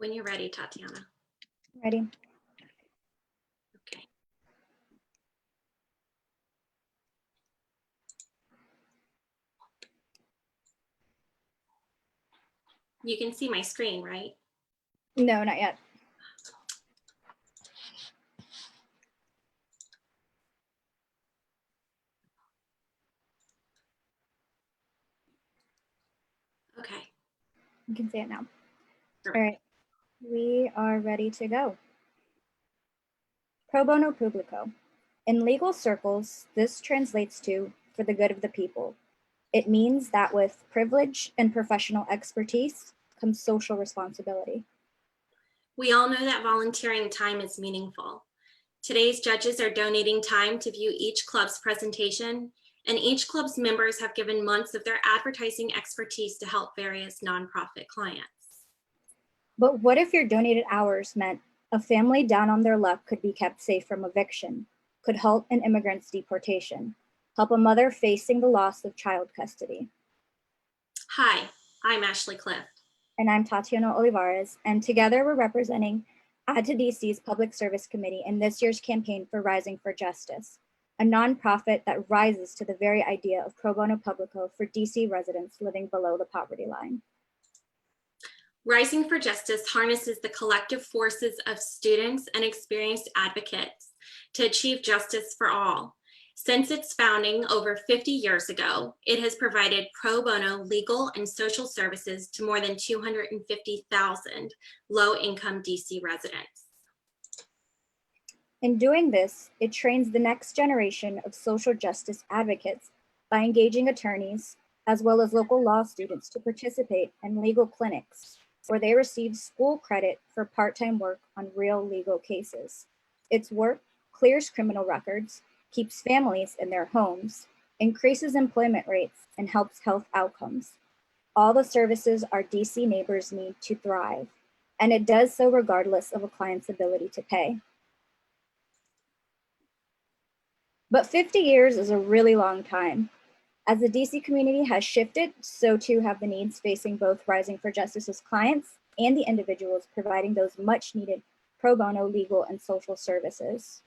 When you're ready, Tatiana. Ready. Okay. You can see my screen, right? No, not yet. Okay. You can see it now. Perfect. All right, we are ready to go. Pro bono publico. In legal circles, this translates to for the good of the people. It means that with privilege and professional expertise comes social responsibility. We all know that volunteering time is meaningful. Today's judges are donating time to view each club's presentation, and each club's members have given months of their advertising expertise to help various nonprofit clients. But what if your donated hours meant a family down on their luck could be kept safe from eviction, could halt an immigrant's deportation, help a mother facing the loss of child custody? Hi, I'm Ashley Cliff. And I'm Tatiana Olivares, and together we're representing Add to DC's Public Service Committee in this year's campaign for Rising for Justice, a nonprofit that rises to the very idea of pro bono publico for DC residents living below the poverty line. Rising for Justice harnesses the collective forces of students and experienced advocates to achieve justice for all. Since its founding over 50 years ago, it has provided pro bono legal and social services to more than 250,000 low-income DC residents. In doing this, it trains the next generation of social justice advocates by engaging attorneys, as well as local law students to participate in legal clinics, where they receive school credit for part-time work on real legal cases. Its work clears criminal records, keeps families in their homes, increases employment rates, and helps health outcomes. All the services our DC neighbors need to thrive, and it does so regardless of a client's ability to pay. But 50 years is a really long time. As the DC community has shifted, so too have the needs facing both Rising for Justice's clients and the individuals providing those much needed pro bono legal and social services.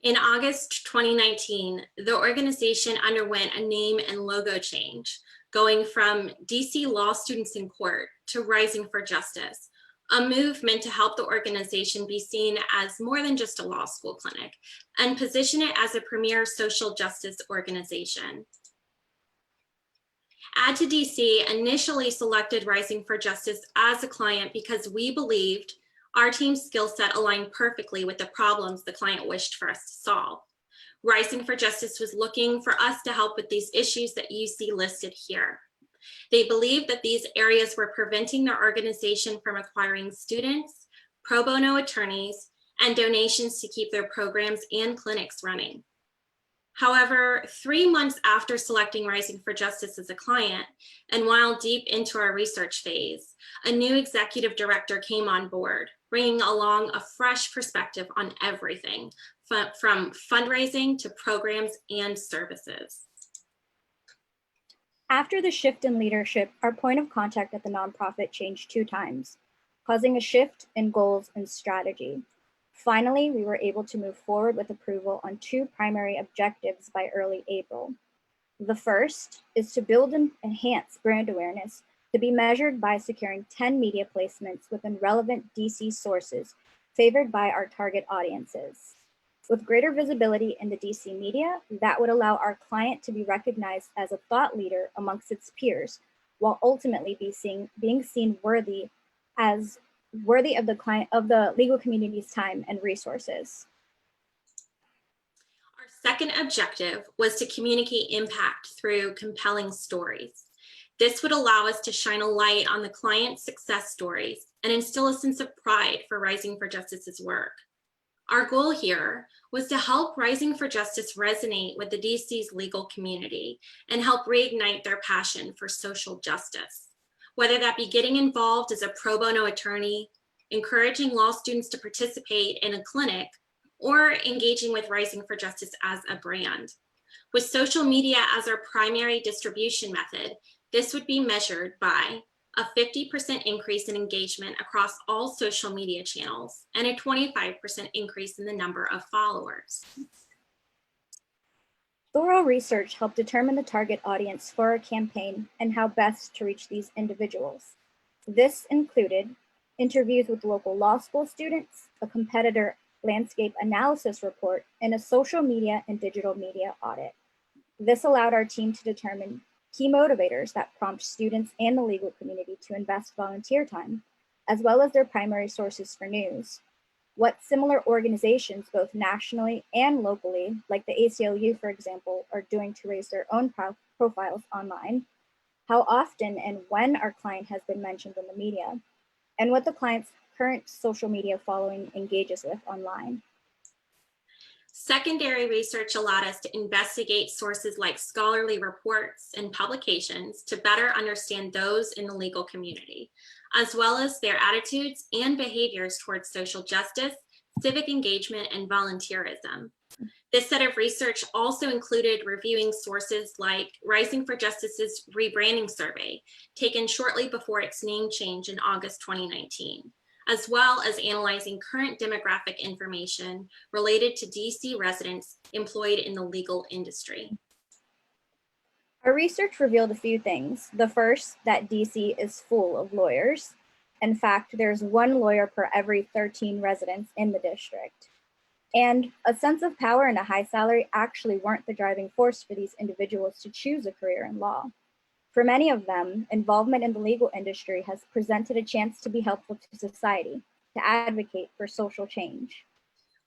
In August 2019, the organization underwent a name and logo change, going from DC Law Students in Court to Rising for Justice, a move meant to help the organization be seen as more than just a law school clinic and position it as a premier social justice organization. Add to DC initially selected Rising for Justice as a client because we believed our team's skill set aligned perfectly with the problems the client wished for us to solve. Rising for Justice was looking for us to help with these issues that you see listed here. They believed that these areas were preventing their organization from acquiring students, pro bono attorneys, and donations to keep their programs and clinics running. However, 3 months after selecting Rising for Justice as a client, and while deep into our research phase, a new executive director came on board, bringing along a fresh perspective on everything, from fundraising to programs and services. After the shift in leadership, our point of contact at the nonprofit changed 2 times, causing a shift in goals and strategy. Finally, we were able to move forward with approval on 2 primary objectives by early April. The first is to build and enhance brand awareness to be measured by securing 10 media placements within relevant DC sources favored by our target audiences. With greater visibility in the DC media, that would allow our client to be recognized as a thought leader amongst its peers, while ultimately being seen worthy of the legal community's time and resources. Our second objective was to communicate impact through compelling stories. This would allow us to shine a light on the client's success stories and instill a sense of pride for Rising for Justice's work. Our goal here was to help Rising for Justice resonate with the DC's legal community and help reignite their passion for social justice. Whether that be getting involved as a pro bono attorney, encouraging law students to participate in a clinic, or engaging with Rising for Justice as a brand. With social media as our primary distribution method, this would be measured by a 50% increase in engagement across all social media channels, and a 25% increase in the number of followers. Thorough research helped determine the target audience for our campaign and how best to reach these individuals. This included interviews with local law school students, a competitor landscape analysis report, and a social media and digital media audit. This allowed our team to determine key motivators that prompt students and the legal community to invest volunteer time, as well as their primary sources for news. What similar organizations, both nationally and locally, like the ACLU, for example, are doing to raise their own profiles online, how often and when our client has been mentioned in the media, and what the client's current social media following engages with online. Secondary research allowed us to investigate sources like scholarly reports and publications to better understand those in the legal community, as well as their attitudes and behaviors towards social justice, civic engagement, and volunteerism. This set of research also included reviewing sources like Rising for Justice's rebranding survey, taken shortly before its name change in August 2019, as well as analyzing current demographic information related to DC residents employed in the legal industry. Our research revealed a few things. The first, that DC is full of lawyers. In fact, there's one lawyer per every 13 residents in the district. And a sense of power and a high salary actually weren't the driving force for these individuals to choose a career in law. For many of them, involvement in the legal industry has presented a chance to be helpful to society, to advocate for social change.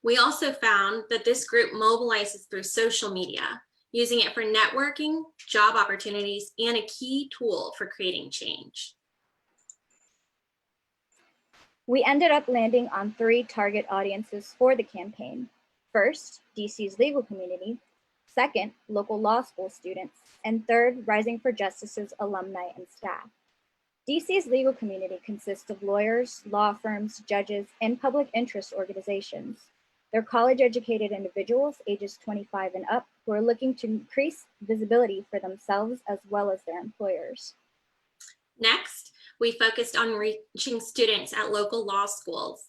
We also found that this group mobilizes through social media, using it for networking, job opportunities, and a key tool for creating change. We ended up landing on 3 target audiences for the campaign. First, DC's legal community. Second, local law school students. And third, Rising for Justice's alumni and staff. DC's legal community consists of lawyers, law firms, judges, and public interest organizations. They're college-educated individuals ages 25 and up who are looking to increase visibility for themselves as well as their employers. Next, we focused on reaching students at local law schools.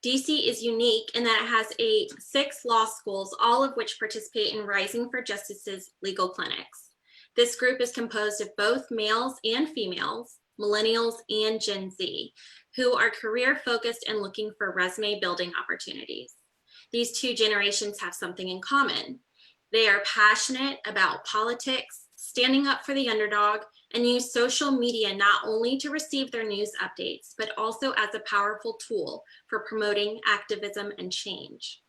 DC is unique in that it has 6 law schools, all of which participate in Rising for Justice's legal clinics. This group is composed of both males and females, millennials and Gen Z, who are career focused and looking for resume building opportunities. These 2 generations have something in common. They are passionate about politics, standing up for the underdog, and use social media not only to receive their news updates, but also as a powerful tool for promoting activism and change.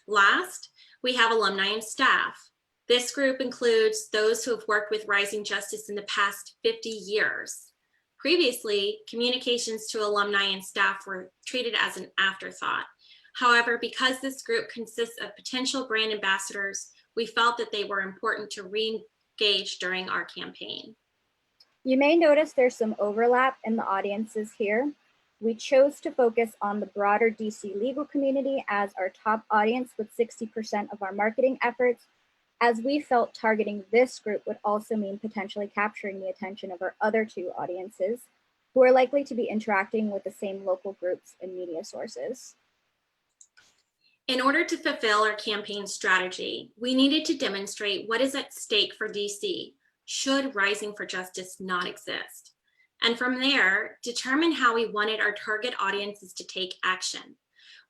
Last, we have alumni and staff. This group includes those who have worked with Rising Justice in the past 50 years. Previously, communications to alumni and staff were treated as an afterthought. However, because this group consists of potential brand ambassadors, we felt that they were important to re-engage during our campaign. You may notice there's some overlap in the audiences here. We chose to focus on the broader DC legal community as our top audience with 60% of our marketing efforts, as we felt targeting this group would also mean potentially capturing the attention of our other 2 audiences, who are likely to be interacting with the same local groups and media sources. In order to fulfill our campaign strategy, we needed to demonstrate what is at stake for DC should Rising for Justice not exist. And from there, determine how we wanted our target audiences to take action.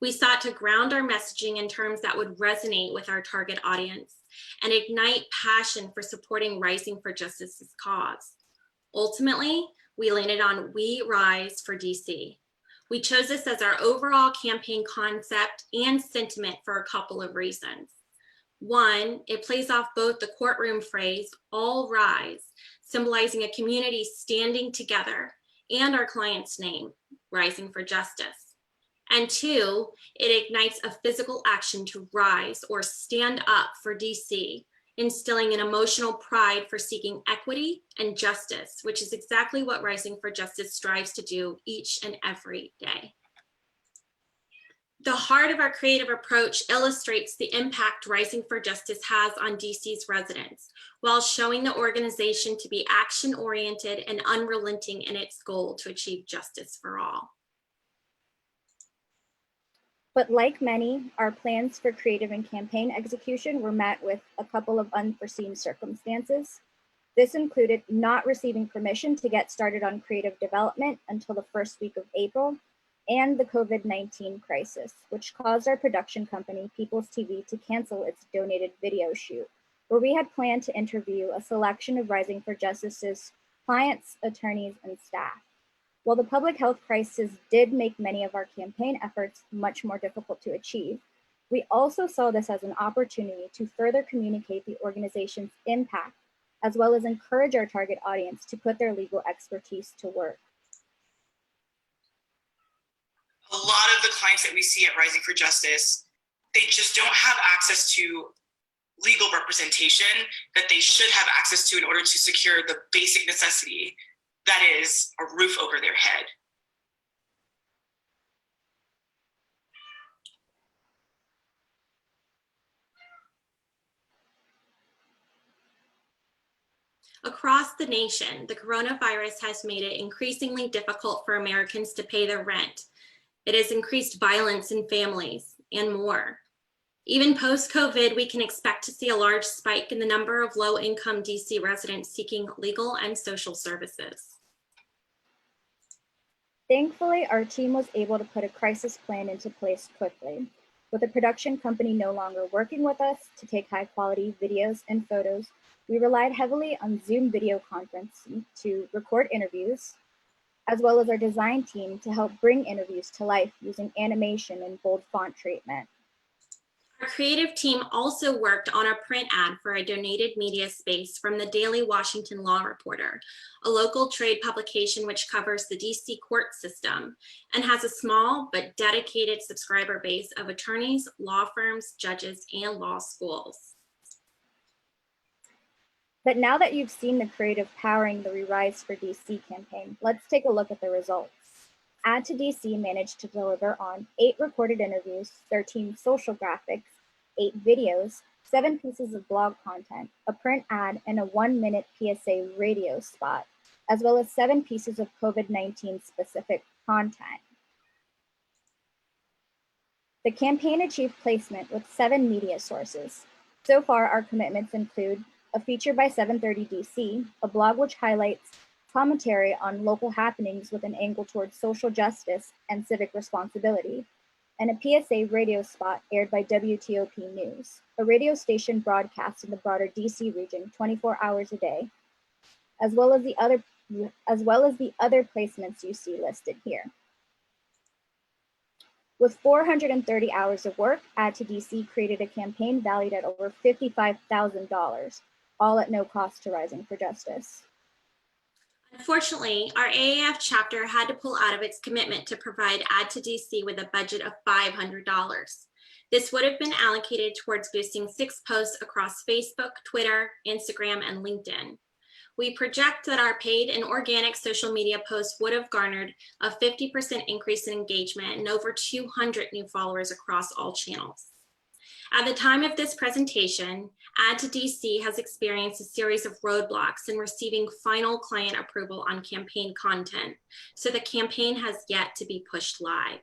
We sought to ground our messaging in terms that would resonate with our target audience and ignite passion for supporting Rising for Justice's cause. Ultimately, we landed on We Rise for DC. We chose this as our overall campaign concept and sentiment for a couple of reasons. One, it plays off both the courtroom phrase, all rise, symbolizing a community standing together, and our client's name, Rising for Justice. And 2, it ignites a physical action to rise or stand up for DC, instilling an emotional pride for seeking equity and justice, which is exactly what Rising for Justice strives to do each and every day. The heart of our creative approach illustrates the impact Rising for Justice has on DC's residents, while showing the organization to be action-oriented and unrelenting in its goal to achieve justice for all. But like many, our plans for creative and campaign execution were met with a couple of unforeseen circumstances. This included not receiving permission to get started on creative development until the first week of April, and the COVID-19 crisis, which caused our production company, People's TV, to cancel its donated video shoot, where we had planned to interview a selection of Rising for Justice's clients, attorneys, and staff. While the public health crisis did make many of our campaign efforts much more difficult to achieve, we also saw this as an opportunity to further communicate the organization's impact, as well as encourage our target audience to put their legal expertise to work. A lot of the clients that we see at Rising for Justice, they just don't have access to legal representation that they should have access to in order to secure the basic necessity that is a roof over their head. Across the nation, the coronavirus has made it increasingly difficult for Americans to pay their rent. It has increased violence in families and more. Even post-COVID, we can expect to see a large spike in the number of low-income DC residents seeking legal and social services. Thankfully, our team was able to put a crisis plan into place quickly. With the production company no longer working with us to take high-quality videos and photos, we relied heavily on Zoom video conferencing to record interviews, as well as our design team to help bring interviews to life using animation and bold font treatment. Our creative team also worked on a print ad for a donated media space from the Daily Washington Law Reporter, a local trade publication which covers the DC court system and has a small but dedicated subscriber base of attorneys, law firms, judges, and law schools. But now that you've seen the creative powering the We Rise for DC campaign, let's take a look at the results. Add to DC managed to deliver on 8 recorded interviews, 13 social graphics, 8 videos, 7 pieces of blog content, a print ad, and a 1-minute PSA radio spot, as well as 7 pieces of COVID-19 specific content. The campaign achieved placement with 7 media sources. So far, our commitments include a feature by 730 DC, a blog which highlights commentary on local happenings with an angle towards social justice and civic responsibility, and a PSA radio spot aired by WTOP News, a radio station broadcast in the broader DC region 24 hours a day, as well as the other placements you see listed here. With 430 hours of work, Add to DC created a campaign valued at over $55,000, all at no cost to Rising for Justice. Unfortunately, our AAF chapter had to pull out of its commitment to provide Add to DC with a budget of $500. This would have been allocated towards boosting 6 posts across Facebook, Twitter, Instagram, and LinkedIn. We project that our paid and organic social media posts would have garnered a 50% increase in engagement and over 200 new followers across all channels. At the time of this presentation, Add to DC has experienced a series of roadblocks in receiving final client approval on campaign content, so the campaign has yet to be pushed live.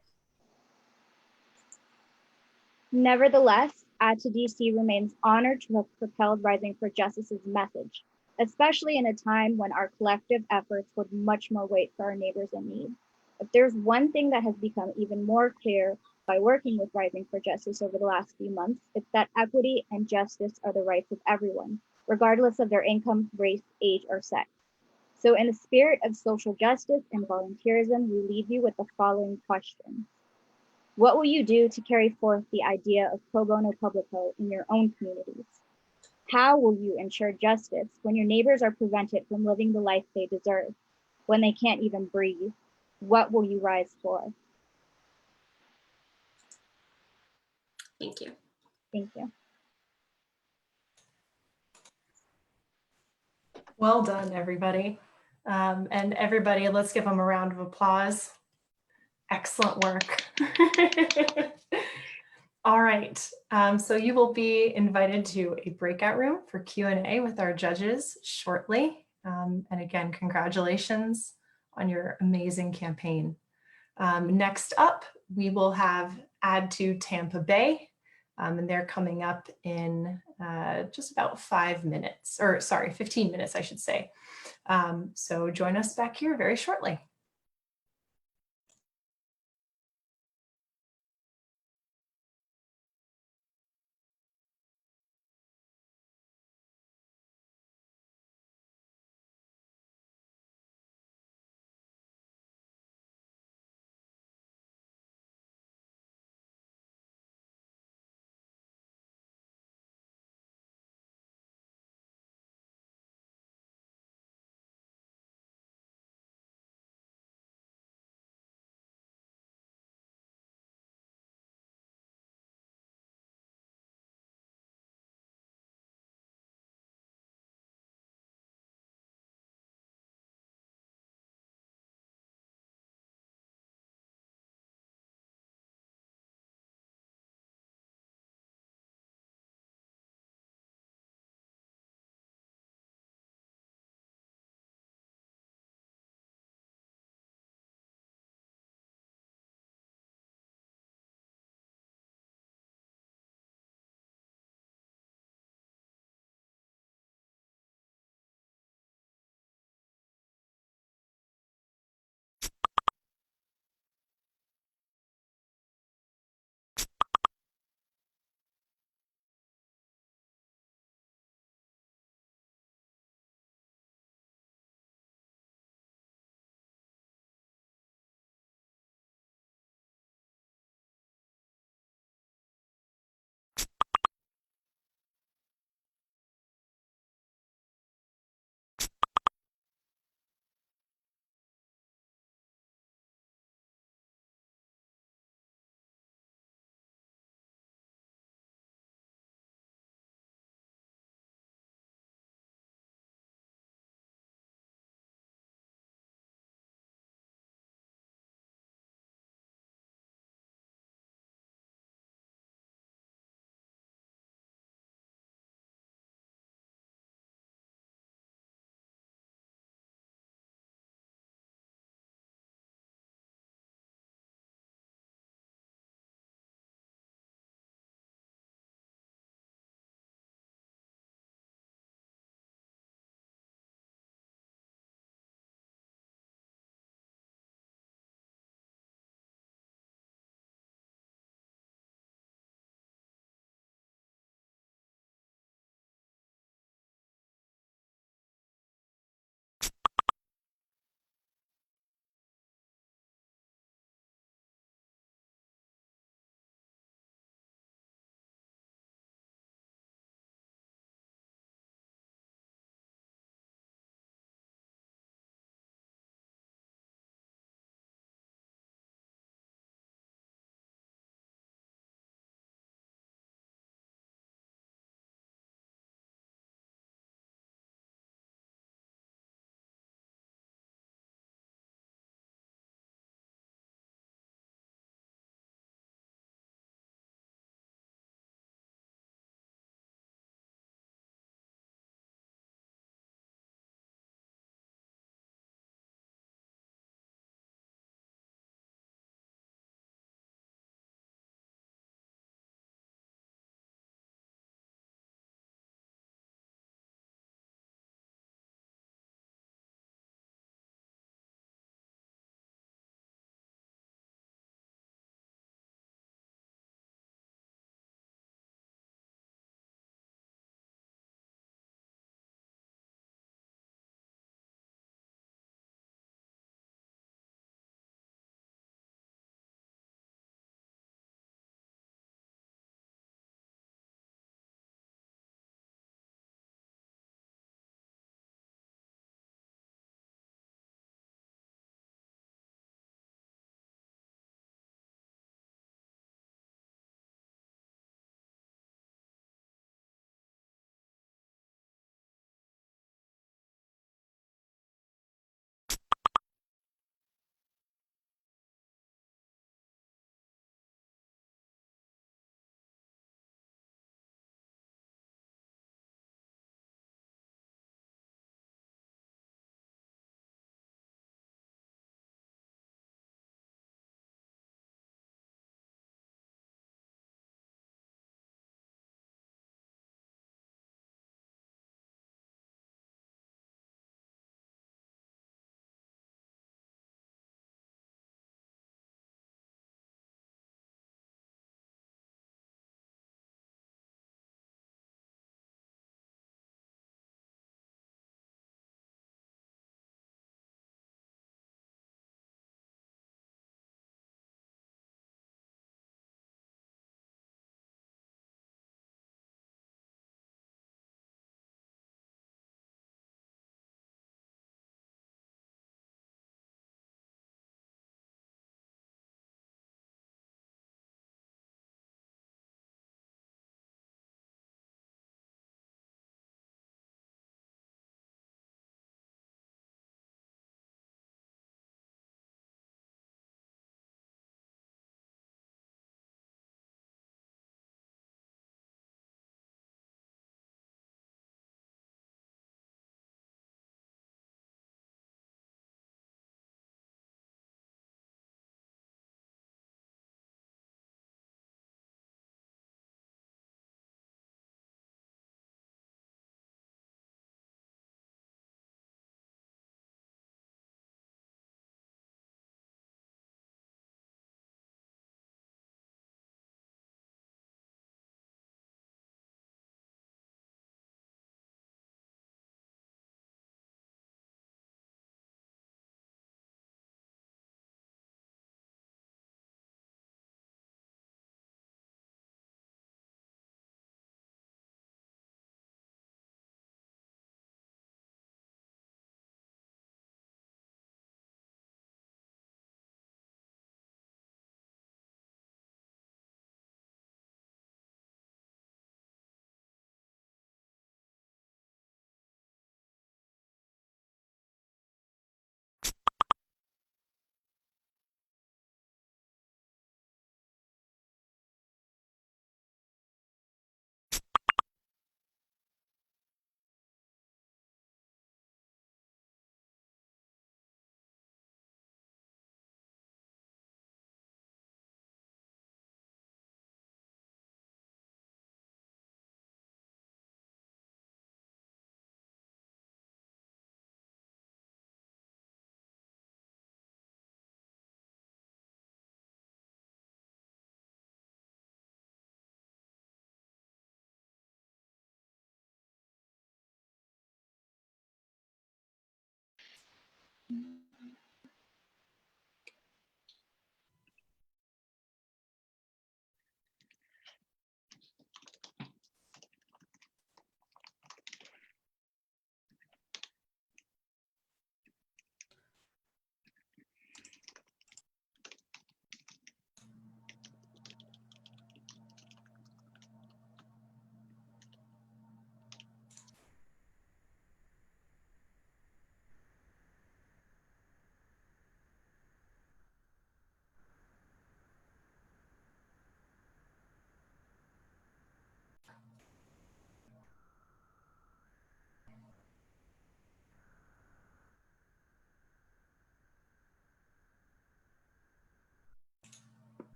Nevertheless, Add to DC remains honored to have propelled Rising for Justice's message, especially in a time when our collective efforts hold much more weight for our neighbors in need. If there's one thing that has become even more clear by working with Rising for Justice over the last few months, it's that equity and justice are the rights of everyone, regardless of their income, race, age, or sex. So in the spirit of social justice and volunteerism, we leave you with the following question. What will you do to carry forth the idea of pro bono publico in your own communities? How will you ensure justice when your neighbors are prevented from living the life they deserve, when they can't even breathe? What will you rise for? Thank you. Thank you. Well done, everybody. And everybody, let's give them a round of applause. Excellent work. All right, so you will be invited to a breakout room for Q&A with our judges shortly. And again, congratulations on your amazing campaign. Next up, we will have Add to Tampa Bay, and they're coming up in just about 5 minutes, or sorry, 15 minutes, I should say. So join us back here very shortly.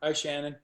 Hi, Shannon.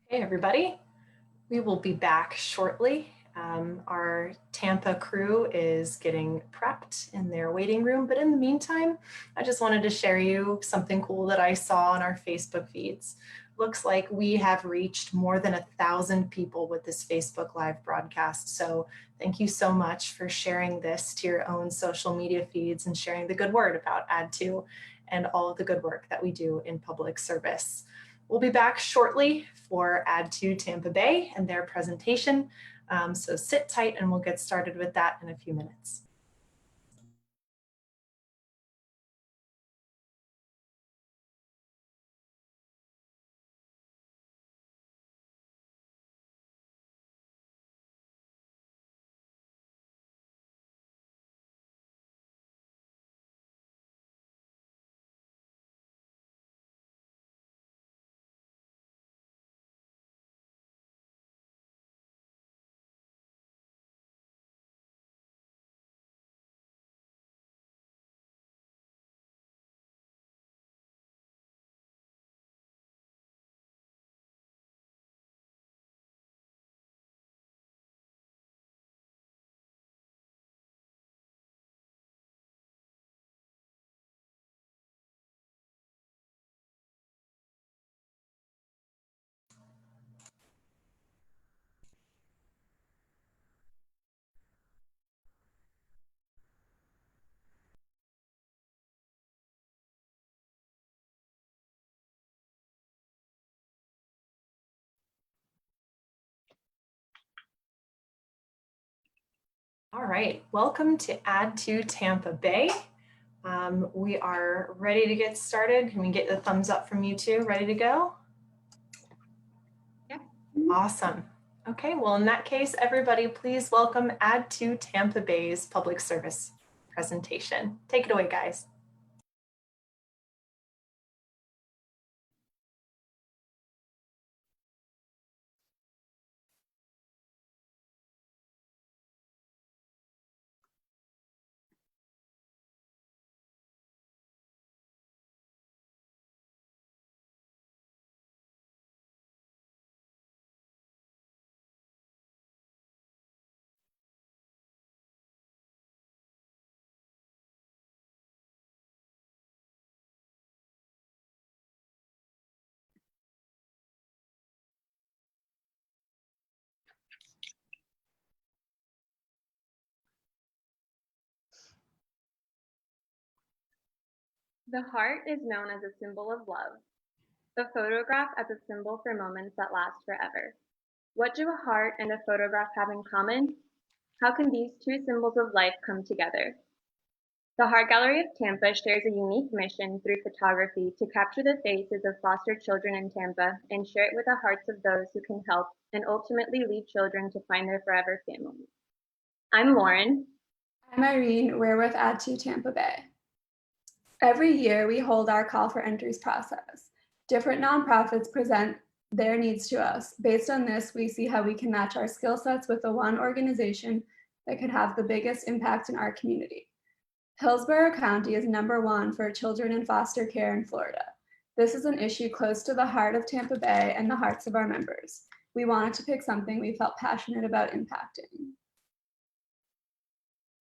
Hey, everybody. We will be back shortly Our Tampa crew is getting prepped in their waiting room, but in the meantime, I just wanted to share you something cool that I saw on our Facebook feeds. Looks like we have reached more than 1,000 people with this Facebook Live broadcast. So thank you so much for sharing this to your own social media feeds and sharing the good word about Add2 and all of the good work that we do in public service. We'll be back shortly for Add2 Tampa Bay and their presentation. So sit tight and we'll get started with that in a few minutes. All right, welcome to Add2 Tampa Bay. We are ready to get started. Can we get the thumbs up from you two? Ready to go? Yeah. Awesome. Okay, well, in that case, everybody, please welcome Add2 Tampa Bay's public service presentation. Take it away, guys. The heart is known as a symbol of love, the photograph as a symbol for moments that last forever. What do a heart and a photograph have in common? How can these two symbols of life come together? The Heart Gallery of Tampa shares a unique mission through photography to capture the faces of foster children in Tampa and share it with the hearts of those who can help and ultimately lead children to find their forever families. I'm Lauren. I'm Irene. We're with Add2 Tampa Bay. Every year, we hold our call for entries process. Different nonprofits present their needs to us. Based on this, we see how we can match our skill sets with the one organization that could have the biggest impact in our community. Hillsborough County is #1 for children in foster care in Florida. This is an issue close to the heart of Tampa Bay and the hearts of our members. We wanted to pick something we felt passionate about impacting.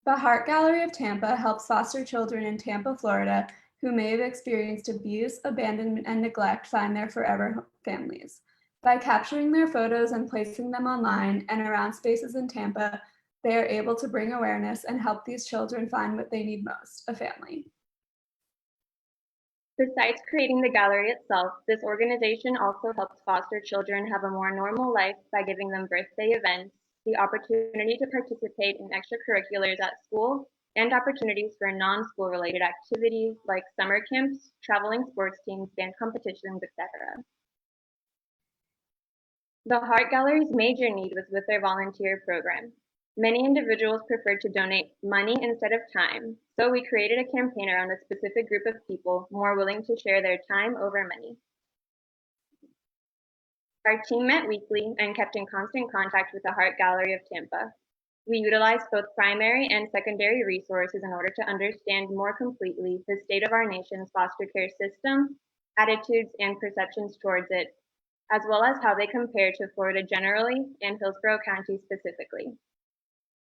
The Heart Gallery of Tampa helps foster children in Tampa, Florida, who may have experienced abuse, abandonment, and neglect find their forever families. By capturing their photos and placing them online and around spaces in Tampa, they are able to bring awareness and help these children find what they need most, a family. Besides creating the gallery itself, this organization also helps foster children have a more normal life by giving them birthday events, the opportunity to participate in extracurriculars at school, and opportunities for non-school related activities like summer camps, traveling sports teams, dance competitions, etc. The Heart Gallery's major need was with their volunteer program. Many individuals preferred to donate money instead of time, so we created a campaign around a specific group of people more willing to share their time over money. Our team met weekly and kept in constant contact with the Heart Gallery of Tampa. We utilized both primary and secondary resources in order to understand more completely the state of our nation's foster care system, attitudes, and perceptions towards it, as well as how they compare to Florida generally and Hillsborough County specifically.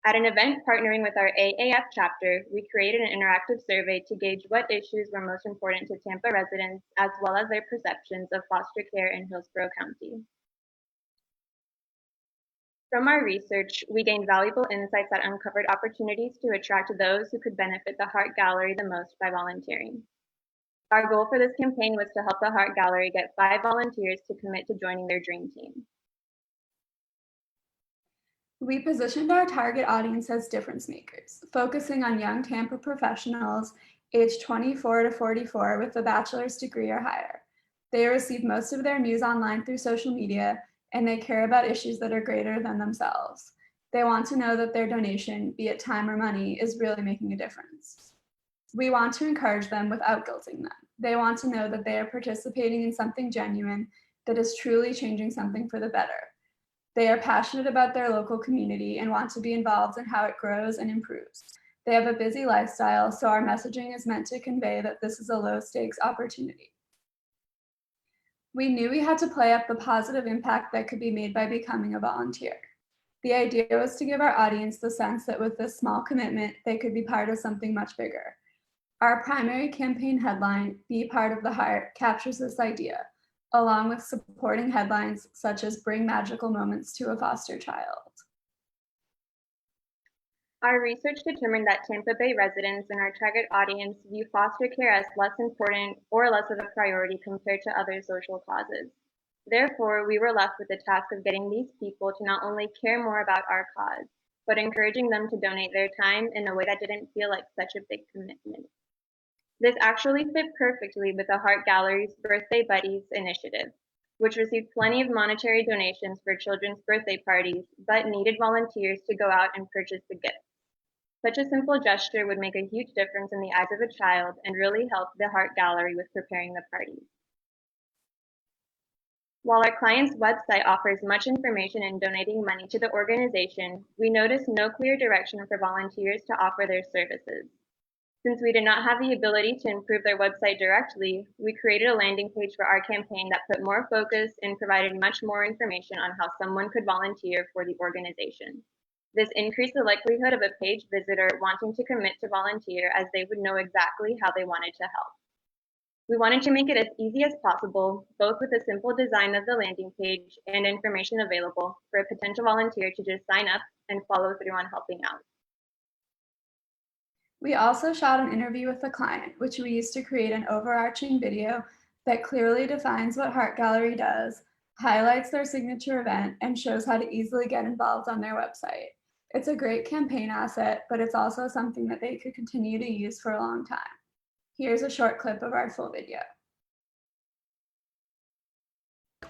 At an event partnering with our AAF chapter, we created an interactive survey to gauge what issues were most important to Tampa residents, as well as their perceptions of foster care in Hillsborough County. From our research, we gained valuable insights that uncovered opportunities to attract those who could benefit the Heart Gallery the most by volunteering. Our goal for this campaign was to help the Heart Gallery get 5 volunteers to commit to joining their dream team. We positioned our target audience as difference makers, focusing on young Tampa professionals aged 24 to 44 with a bachelor's degree or higher. They receive most of their news online through social media, and they care about issues that are greater than themselves. They want to know that their donation, be it time or money, is really making a difference. We want to encourage them without guilting them. They want to know that they are participating in something genuine that is truly changing something for the better. They are passionate about their local community and want to be involved in how it grows and improves. They have a busy lifestyle, so our messaging is meant to convey that this is a low-stakes opportunity. We knew we had to play up the positive impact that could be made by becoming a volunteer. The idea was to give our audience the sense that with this small commitment, they could be part of something much bigger. Our primary campaign headline, Be Part of the Heart, captures this idea, along with supporting headlines such as Bring Magical Moments to a Foster Child. Our research determined that Tampa Bay residents and our target audience view foster care as less important or less of a priority compared to other social causes. Therefore, we were left with the task of getting these people to not only care more about our cause, but encouraging them to donate their time in a way that didn't feel like such a big commitment. This actually fit perfectly with the Heart Gallery's Birthday Buddies initiative, which received plenty of monetary donations for children's birthday parties, but needed volunteers to go out and purchase the gifts. Such a simple gesture would make a huge difference in the eyes of a child and really help the Heart Gallery with preparing the parties. While our client's website offers much information in donating money to the organization, we noticed no clear direction for volunteers to offer their services. Since we did not have the ability to improve their website directly, we created a landing page for our campaign that put more focus and provided much more information on how someone could volunteer for the organization. This increased the likelihood of a page visitor wanting to commit to volunteer, as they would know exactly how they wanted to help. We wanted to make it as easy as possible, both with the simple design of the landing page and information available for a potential volunteer to just sign up and follow through on helping out. We also shot an interview with the client, which we used to create an overarching video that clearly defines what Heart Gallery does, highlights their signature event, and shows how to easily get involved on their website. It's a great campaign asset, but it's also something that they could continue to use for a long time. Here's a short clip of our full video.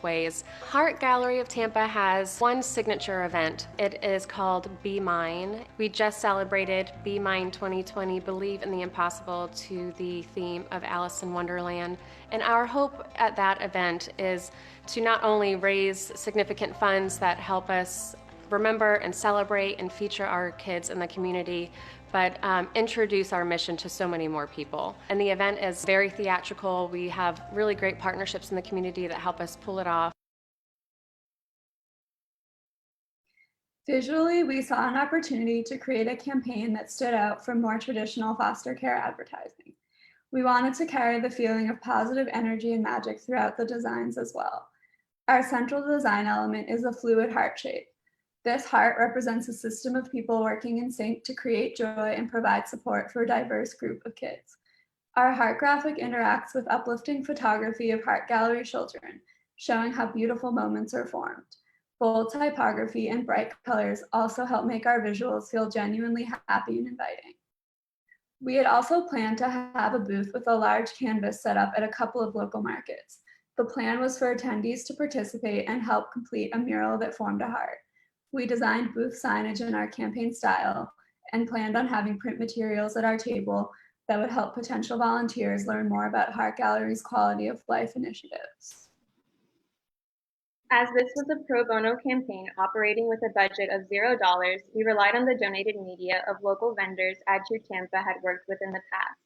Ways. Heart Gallery of Tampa has one signature event. It is called Be Mine. We just celebrated Be Mine 2020, Believe in the Impossible, to the theme of Alice in Wonderland. And our hope at that event is to not only raise significant funds that help us remember and celebrate and feature our kids in the community, but introduce our mission to so many more people. And the event is very theatrical. We have really great partnerships in the community that help us pull it off. Visually, we saw an opportunity to create a campaign that stood out from more traditional foster care advertising. We wanted to carry the feeling of positive energy and magic throughout the designs as well. Our central design element is a fluid heart shape. This heart represents a system of people working in sync to create joy and provide support for a diverse group of kids. Our heart graphic interacts with uplifting photography of Heart Gallery children, showing how beautiful moments are formed. Bold typography and bright colors also help make our visuals feel genuinely happy and inviting. We had also planned to have a booth with a large canvas set up at a couple of local markets. The plan was for attendees to participate and help complete a mural that formed a heart. We designed booth signage in our campaign style and planned on having print materials at our table that would help potential volunteers learn more about Heart Gallery's quality of life initiatives. As this was a pro bono campaign operating with a budget of $0, we relied on the donated media of local vendors Add2 Tampa had worked with in the past.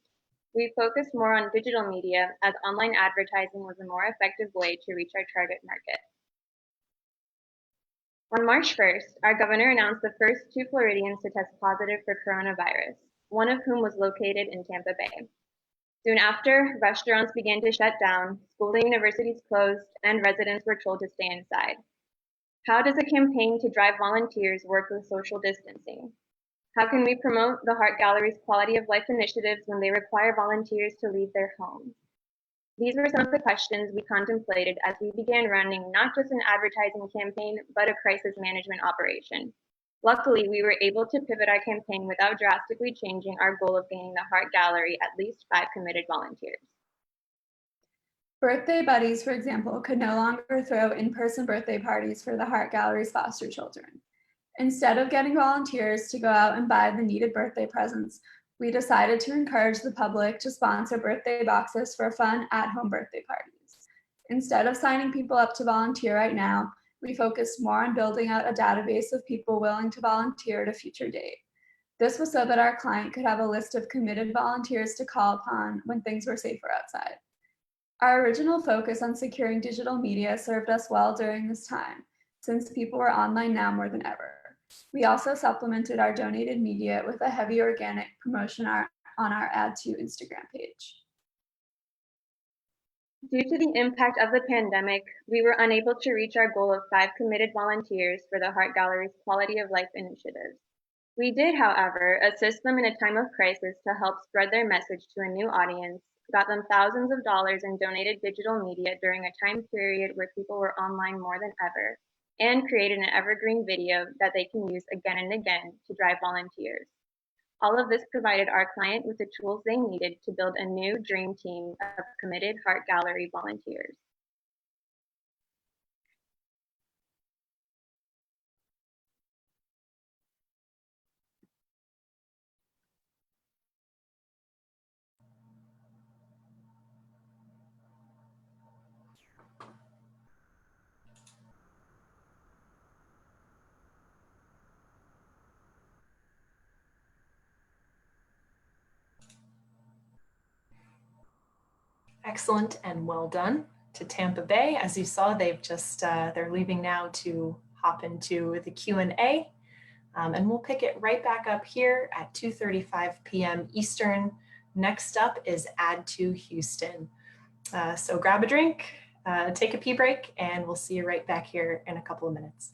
We focused more on digital media, as online advertising was a more effective way to reach our target market. On March 1st, our governor announced the first 2 Floridians to test positive for coronavirus, one of whom was located in Tampa Bay. Soon after, restaurants began to shut down, schools and universities closed, and residents were told to stay inside. How does a campaign to drive volunteers work with social distancing? How can we promote the Heart Gallery's quality of life initiatives when they require volunteers to leave their homes? These were some of the questions we contemplated as we began running not just an advertising campaign, but a crisis management operation. Luckily, we were able to pivot our campaign without drastically changing our goal of gaining the Heart Gallery at least 5 committed volunteers. Birthday buddies, for example, could no longer throw in-person birthday parties for the Heart Gallery's foster children. Instead of getting volunteers to go out and buy the needed birthday presents, we decided to encourage the public to sponsor birthday boxes for fun at-home birthday parties. Instead of signing people up to volunteer right now, we focused more on building out a database of people willing to volunteer at a future date. This was so that our client could have a list of committed volunteers to call upon when things were safer outside. Our original focus on securing digital media served us well during this time, since people were online now more than ever. We also supplemented our donated media with a heavy organic promotion on our Add to Instagram page. Due to the impact of the pandemic, we were unable to reach our goal of 5 committed volunteers for the Heart Gallery's quality of life initiatives. We did, however, assist them in a time of crisis to help spread their message to a new audience, got them thousands of dollars in donated digital media during a time period where people were online more than ever, and created an evergreen video that they can use again and again to drive volunteers. All of this provided our client with the tools they needed to build a new dream team of committed Heart Gallery volunteers. Excellent and well done to Tampa Bay. As you saw, they've just they're leaving now to hop into the Q&A, and we'll pick it right back up here at 2:35 p.m. Eastern. Next up is Add to Houston. So grab a drink, take a pee break, and we'll see you right back here in a couple of minutes.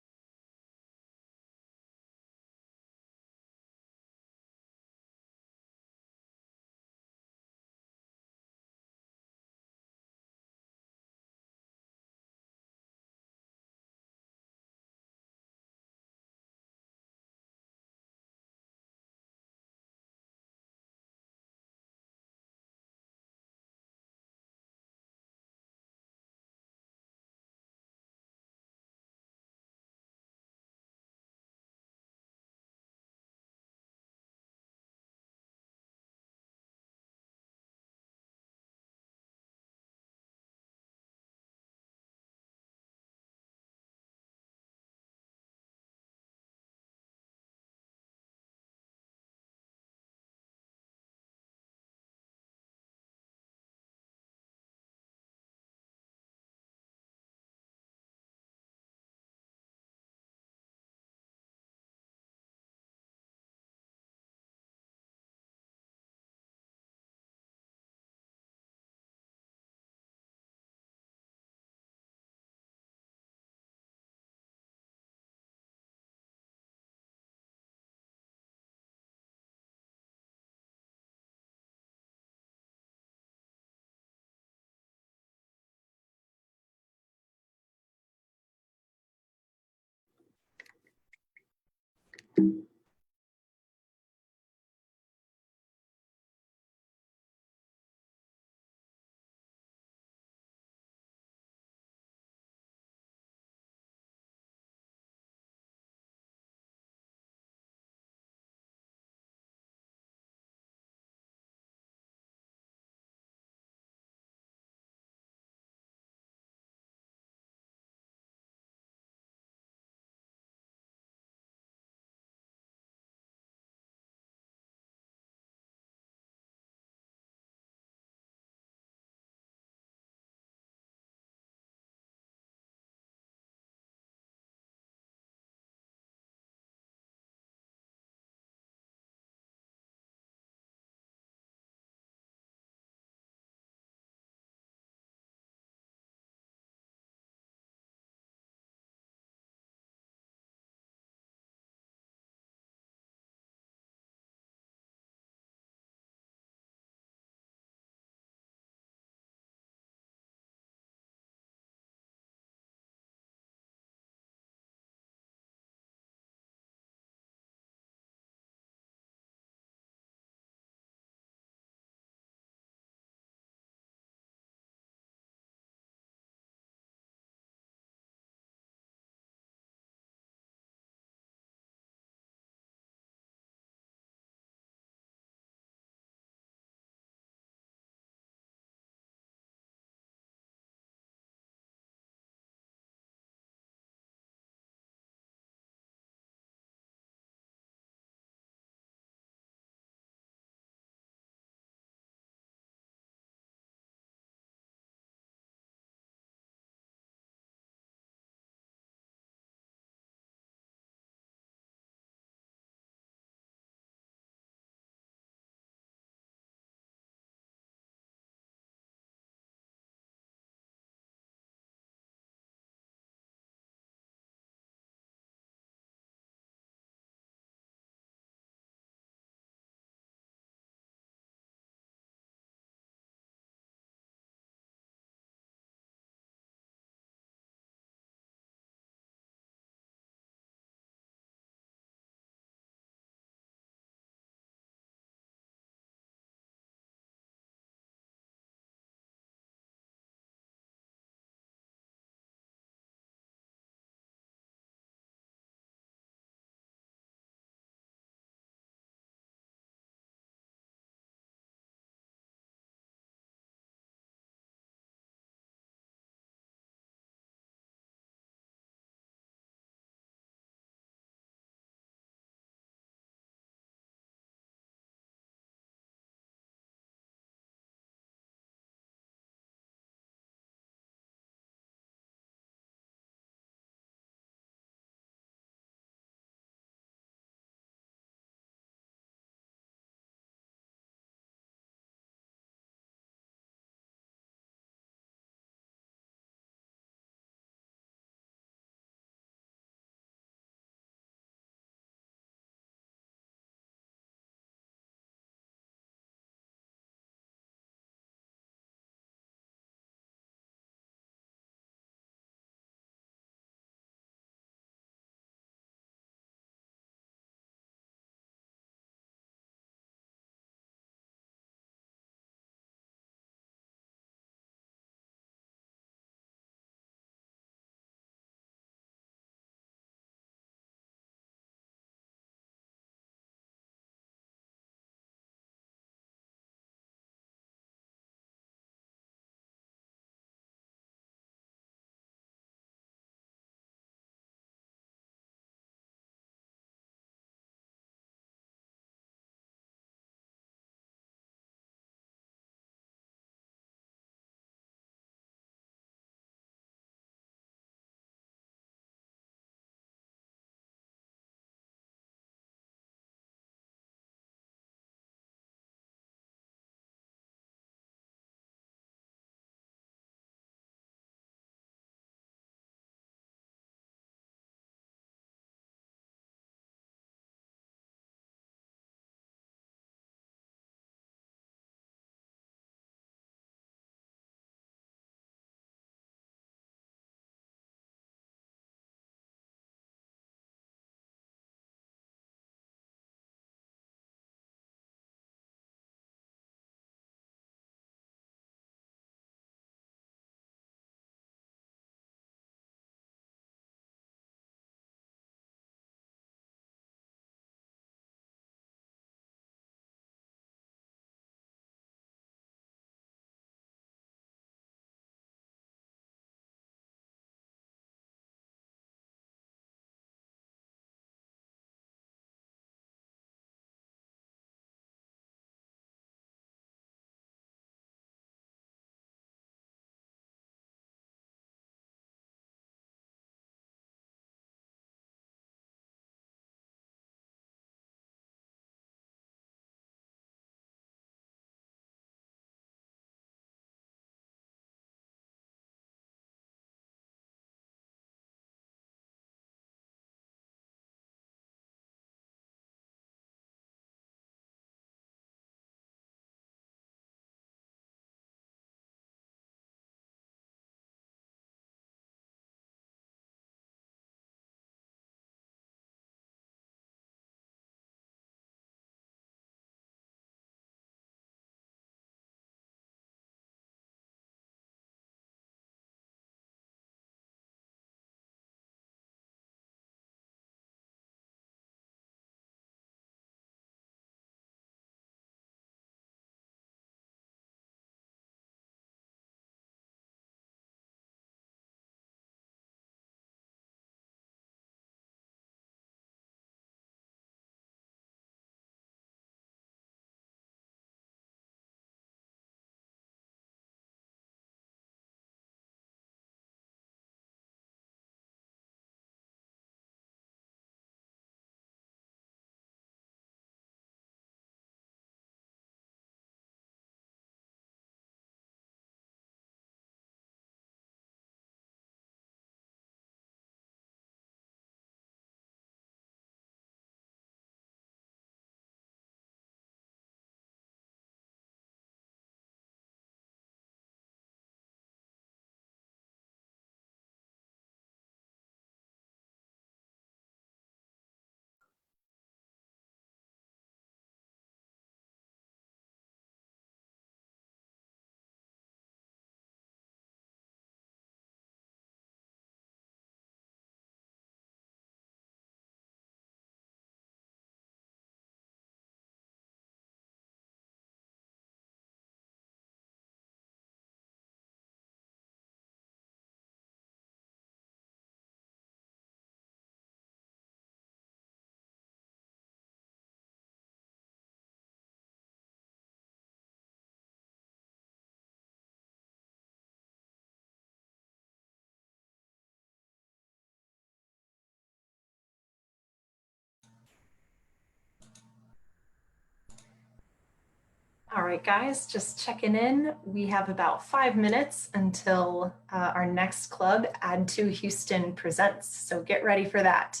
All right, guys, just checking in. We have about 5 minutes until our next club, Add to Houston Presents. So get ready for that.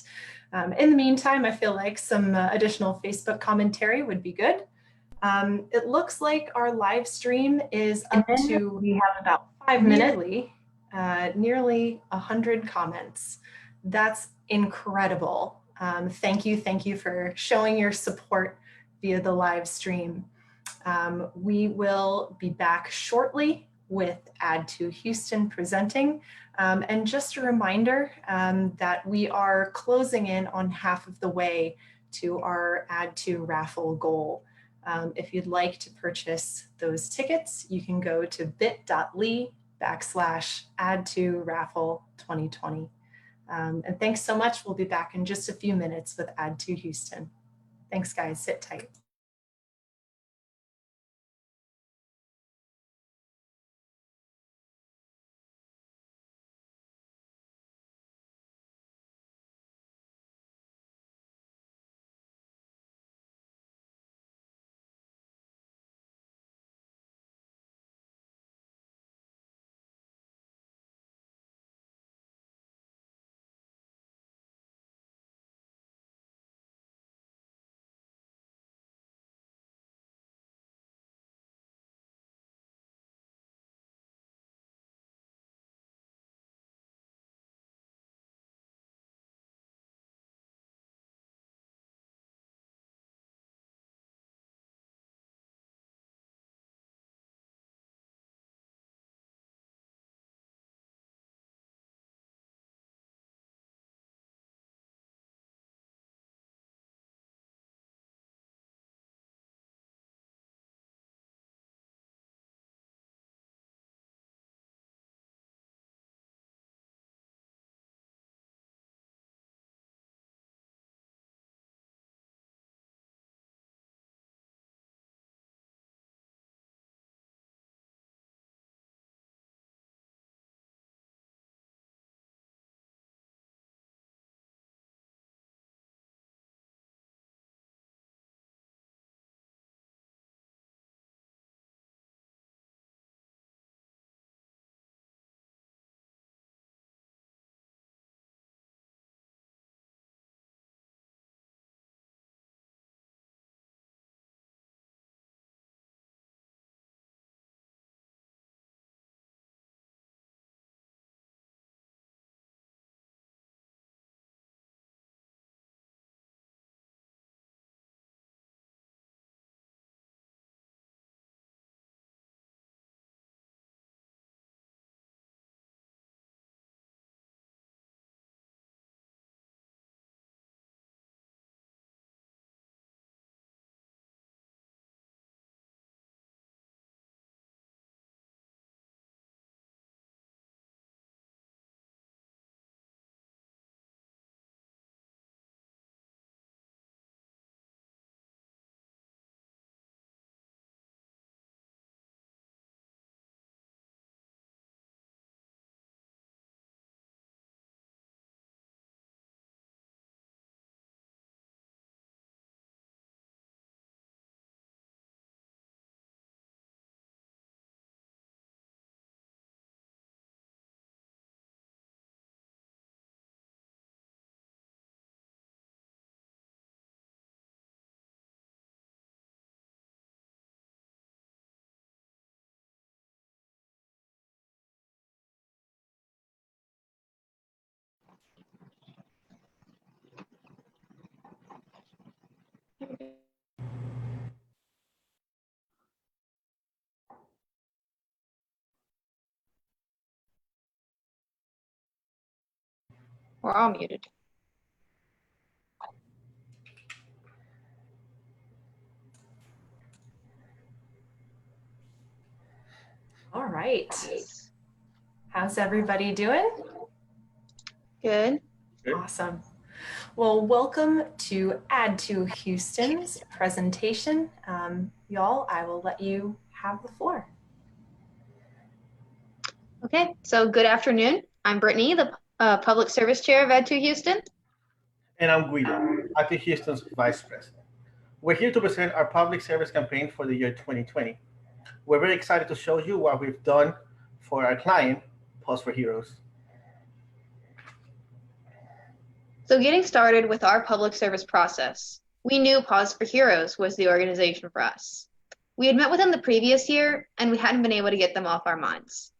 In the meantime, I feel like some additional Facebook commentary would be good. It looks like our live stream is up to, we have about 5 minutes, nearly 100 comments. That's incredible. Thank you for showing your support via the live stream. We will be back shortly with Add to Houston presenting. And just a reminder that we are closing in on half of the way to our Add to raffle goal. If you'd like to purchase those tickets, you can go to bit.ly/add to raffle 2020. And thanks so much. We'll be back in just a few minutes with Add to Houston. Thanks, guys. Sit tight. We're all muted. All right. How's everybody doing? Good. Awesome. Well, welcome to Add to Houston's presentation. Y'all, I will let you have the floor. Okay, so good afternoon. I'm Brittany, the Public Service Chair of Add to Houston. And I'm Guido, Add to Houston's Vice President. We're here to present our public service campaign for the year 2020. We're very excited to show you what we've done for our client, Pause for Heroes. So getting started with our public service process, we knew Pause for Heroes was the organization for us. We had met with them the previous year, and we hadn't been able to get them off our minds.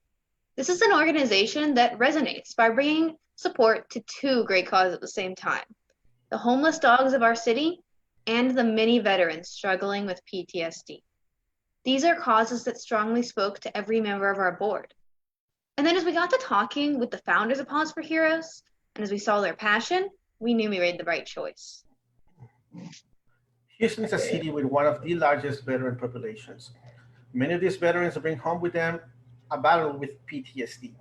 This is an organization that resonates by bringing support to two great causes at the same time: the homeless dogs of our city and the many veterans struggling with PTSD. These are causes that strongly spoke to every member of our board. And then as we got to talking with the founders of Pause for Heroes, and as we saw their passion, we knew we made the right choice. Houston is a city with one of the largest veteran populations. Many of these veterans bring home with them a battle with PTSD.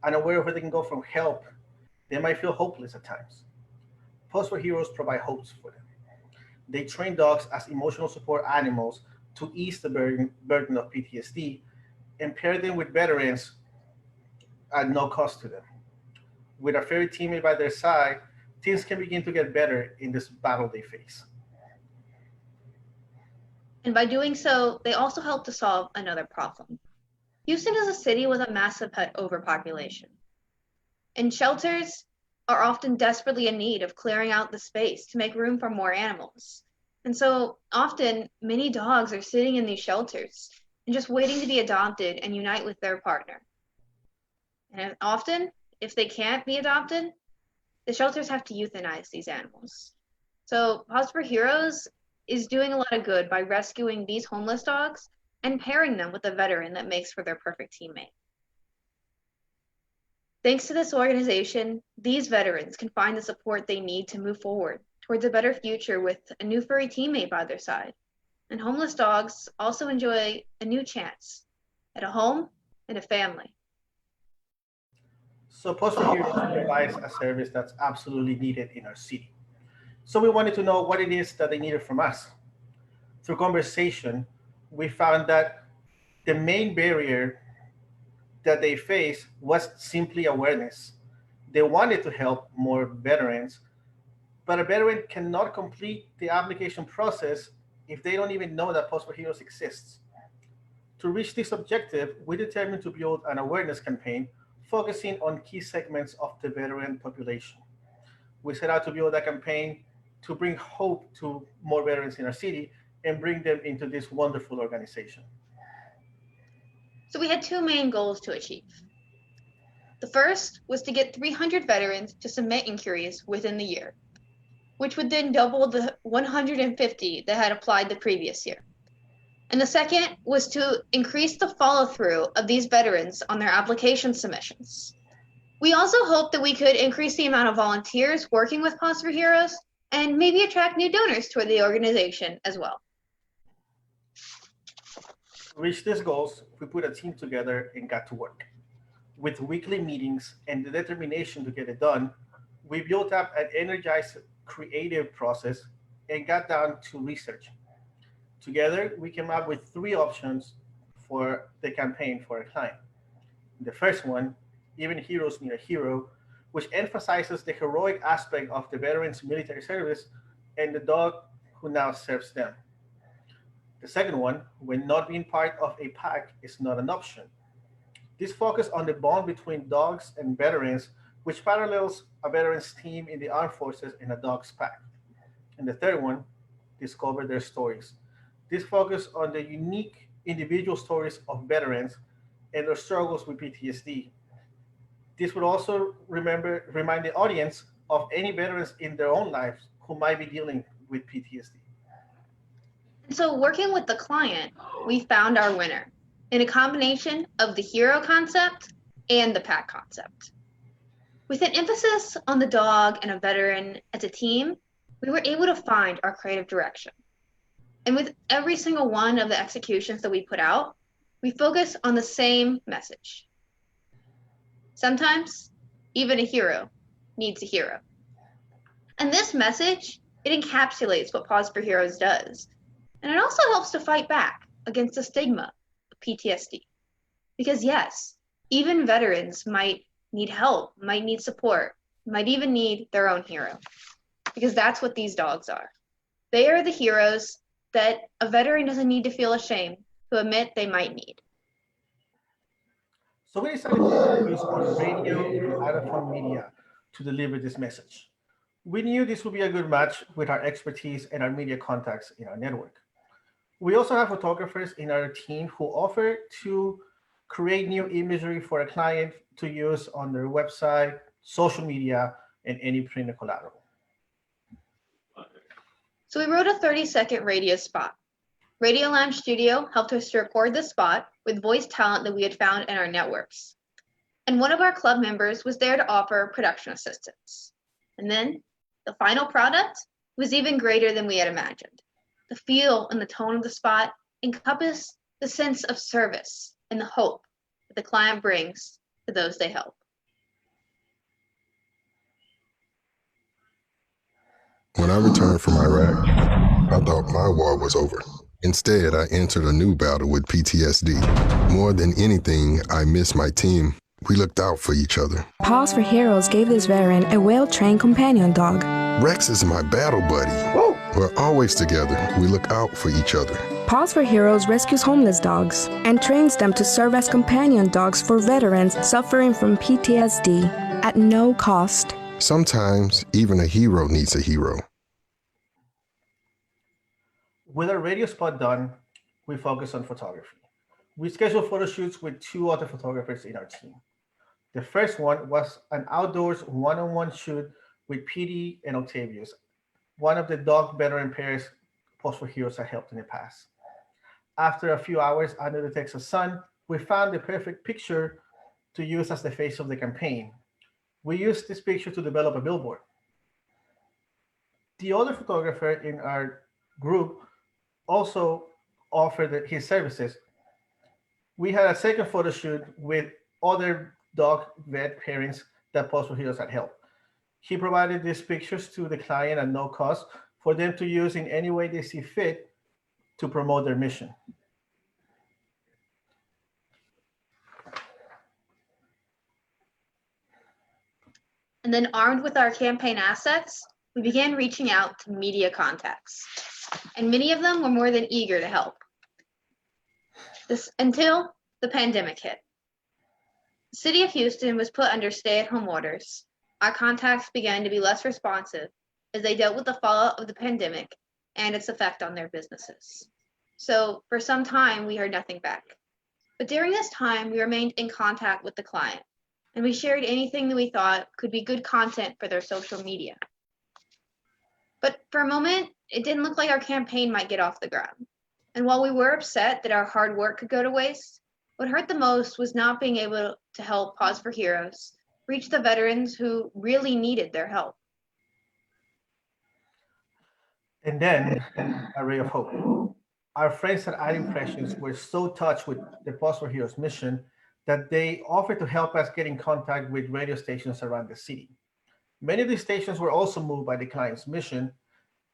Unaware of where they can go for help, they might feel hopeless at times. Pause for Heroes provide hopes for them. They train dogs as emotional support animals to ease the burden of PTSD and pair them with veterans at no cost to them. With a fairy teammate by their side, things can begin to get better in this battle they face. And by doing so, they also help to solve another problem. Houston is a city with a massive pet overpopulation. And shelters are often desperately in need of clearing out the space to make room for more animals. And so often, many dogs are sitting in these shelters and just waiting to be adopted and unite with their partner. And often, if they can't be adopted, the shelters have to euthanize these animals. So Pause for Heroes is doing a lot of good by rescuing these homeless dogs and pairing them with a veteran that makes for their perfect teammate. Thanks to this organization, these veterans can find the support they need to move forward towards a better future with a new furry teammate by their side. And homeless dogs also enjoy a new chance at a home and a family. So Pause for Heroes provides a service that's absolutely needed in our city. So we wanted to know what it is that they needed from us. Through conversation, we found that the main barrier that they faced was simply awareness. They wanted to help more veterans, but a veteran cannot complete the application process if they don't even know that Pause for Heroes exists. To reach this objective, we determined to build an awareness campaign focusing on key segments of the veteran population. We set out to build a campaign to bring hope to more veterans in our city and bring them into this wonderful organization. So we had two main goals to achieve. The first was to get 300 veterans to submit inquiries within the year, which would then double the 150 that had applied the previous year. And the second was to increase the follow-through of these veterans on their application submissions. We also hoped that we could increase the amount of volunteers working with Pause for Heroes and maybe attract new donors toward the organization as well. To reach these goals, we put a team together and got to work. With weekly meetings and the determination to get it done, we built up an energized, creative process and got down to research. Together, we came up with 3 options for the campaign for our client. The first one, Even Heroes Need a Hero, which emphasizes the heroic aspect of the veterans' military service and the dog who now serves them. The second one, When Not Being Part of a Pack is Not an Option. This focuses on the bond between dogs and veterans, which parallels a veterans team in the armed forces and a dog's pack. And the third one, Discover Their Stories. This focuses on the unique individual stories of veterans and their struggles with PTSD. This would also remind the audience of any veterans in their own lives who might be dealing with PTSD. So working with the client, we found our winner in a combination of the hero concept and the pack concept. With an emphasis on the dog and a veteran as a team, we were able to find our creative direction. And with every single one of the executions that we put out, we focus on the same message. Sometimes, even a hero needs a hero. And this message, it encapsulates what Pause for Heroes does. And it also helps to fight back against the stigma of PTSD. Because yes, even veterans might need help, might need support, might even need their own hero. Because that's what these dogs are. They are the heroes that a veteran doesn't need to feel ashamed to admit they might need. So we decided to focus on radio and out-of-home media to deliver this message. We knew this would be a good match with our expertise and our media contacts in our network. We also have photographers in our team who offer to create new imagery for a client to use on their website, social media, and any printed collateral. So we wrote a 30-second radio spot. Radio Lounge Studio helped us to record the spot with voice talent that we had found in our networks. And one of our club members was there to offer production assistance. And then the final product was even greater than we had imagined. The feel and the tone of the spot encompass the sense of service and the hope that the client brings to those they help. When I returned from Iraq, I thought my war was over. Instead, I entered a new battle with PTSD. More than anything, I miss my team. We looked out for each other. Paws for Heroes gave this veteran a well-trained companion dog. Rex is my battle buddy. We're always together. We look out for each other. Paws for Heroes rescues homeless dogs and trains them to serve as companion dogs for veterans suffering from PTSD at no cost. Sometimes, even a hero needs a hero. With our radio spot done, we focus on photography. We scheduled photo shoots with 2 other photographers in our team. The first one was an outdoors one-on-one shoot with PD and Octavius, one of the dog veteran pairs Paws for Heroes had helped in the past. After a few hours under the Texas sun, we found the perfect picture to use as the face of the campaign. We used this picture to develop a billboard. The other photographer in our group also offered his services. We had a second photo shoot with other dog vet parents that Paws for Heroes had helped. He provided these pictures to the client at no cost for them to use in any way they see fit to promote their mission. And then armed with our campaign assets, we began reaching out to media contacts. And many of them were more than eager to help. This until the pandemic hit. The city of Houston was put under stay-at-home orders. Our contacts began to be less responsive as they dealt with the fallout of the pandemic and its effect on their businesses. So for some time, we heard nothing back. But during this time, we remained in contact with the client, and we shared anything that we thought could be good content for their social media. But for a moment, it didn't look like our campaign might get off the ground. And while we were upset that our hard work could go to waste, what hurt the most was not being able to help Paws for Heroes reach the veterans who really needed their help. And then, a ray of hope. Our friends at Ad Impressions were so touched with the Paws for Heroes mission that they offered to help us get in contact with radio stations around the city. Many of these stations were also moved by the client's mission,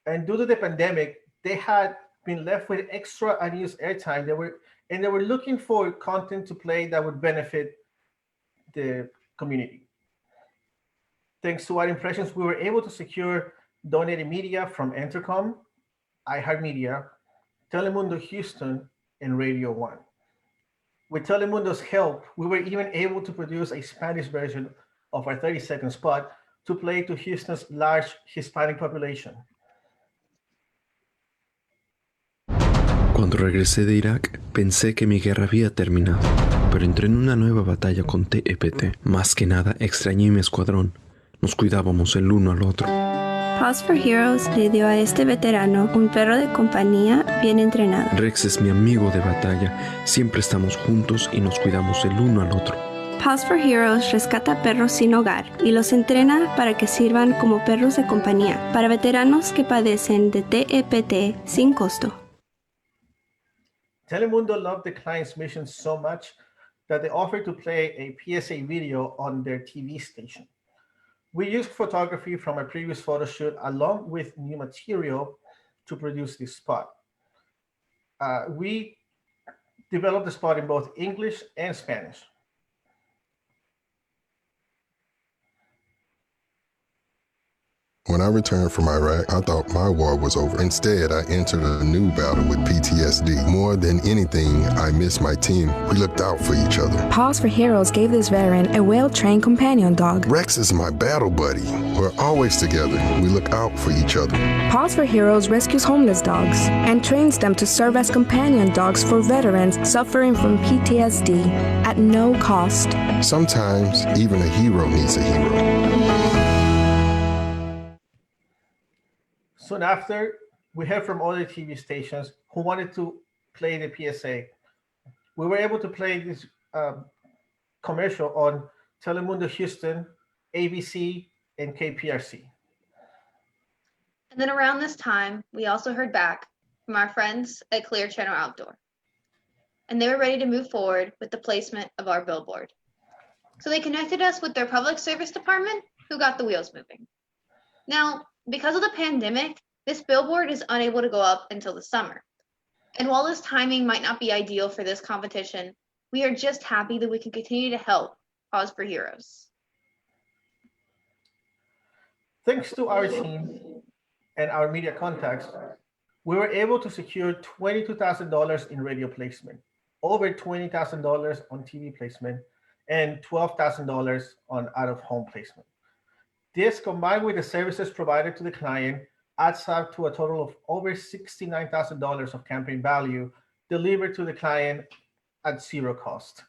and due to the pandemic, they had been left with extra unused airtime. They were looking for content to play that would benefit the community. Thanks to our impressions, we were able to secure donated media from Entercom, iHeartMedia, Telemundo Houston, and Radio One. With Telemundo's help, we were even able to produce a Spanish version of our 30-second spot to play to Houston's large Hispanic population. Cuando regresé de Irak, pensé que mi guerra había terminado, pero entré en una nueva batalla con TEPT. Más que nada, extrañé mi escuadrón. Nos cuidábamos el uno al otro. Paws for Heroes le dio a este veterano un perro de compañía bien entrenado. Rex es mi amigo de batalla. Siempre estamos juntos y nos cuidamos el uno al otro. Paws for Heroes rescata perros sin hogar y los entrena para que sirvan como perros de compañía para veteranos que padecen de TEPT sin costo. Telemundo loved the client's mission so much that they offered to play a PSA video on their TV station. We used photography from a previous photo shoot along with new material to produce this spot. We developed the spot in both English and Spanish. When I returned from Iraq, I thought my war was over. Instead, I entered a new battle with PTSD. More than anything, I missed my team. We looked out for each other. Paws for Heroes gave this veteran a well-trained companion dog. Rex is my battle buddy. We're always together. We look out for each other. Paws for Heroes rescues homeless dogs and trains them to serve as companion dogs for veterans suffering from PTSD at no cost. Sometimes, even a hero needs a hero. Soon after, we heard from other TV stations who wanted to play the PSA. We were able to play this commercial on Telemundo Houston, ABC, and KPRC. And then around this time, we also heard back from our friends at Clear Channel Outdoor. And they were ready to move forward with the placement of our billboard. So they connected us with their public service department, who got the wheels moving. Now, because of the pandemic, this billboard is unable to go up until the summer. And while this timing might not be ideal for this competition, we are just happy that we can continue to help Paws for Heroes. Thanks to our team and our media contacts, we were able to secure $22,000 in radio placement, over $20,000 on TV placement, and $12,000 on out-of-home placement. This, combined with the services provided to the client, adds up to a total of over $69,000 of campaign value delivered to the client at zero cost.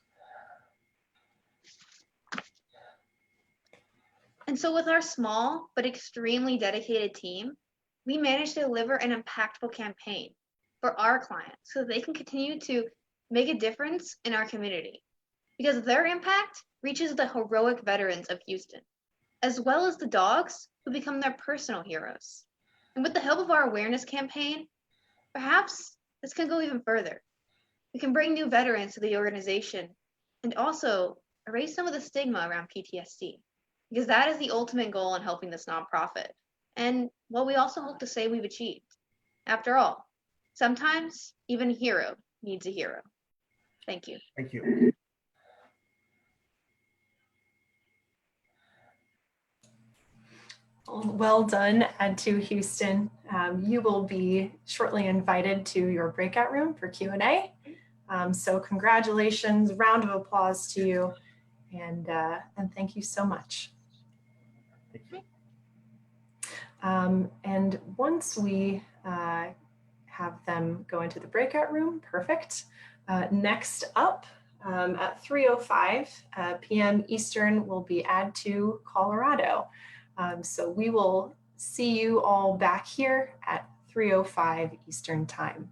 And so with our small but extremely dedicated team, we managed to deliver an impactful campaign for our clients so they can continue to make a difference in our community, because their impact reaches the heroic veterans of Houston, as well as the dogs who become their personal heroes. And with the help of our awareness campaign, perhaps this can go even further. We can bring new veterans to the organization and also erase some of the stigma around PTSD, because that is the ultimate goal in helping this nonprofit. And what we also hope to say we've achieved. After all, sometimes even a hero needs a hero. Thank you. Thank you. Well done, Ed2 Houston. You will be shortly invited to your breakout room for Q&A. So congratulations, round of applause to you, and thank you so much. Thank you. And once we have them go into the breakout room, perfect. Next up at 3:05 p.m. Eastern will be Ad2 Colorado. So we will see you all back here at 3:05 Eastern Time.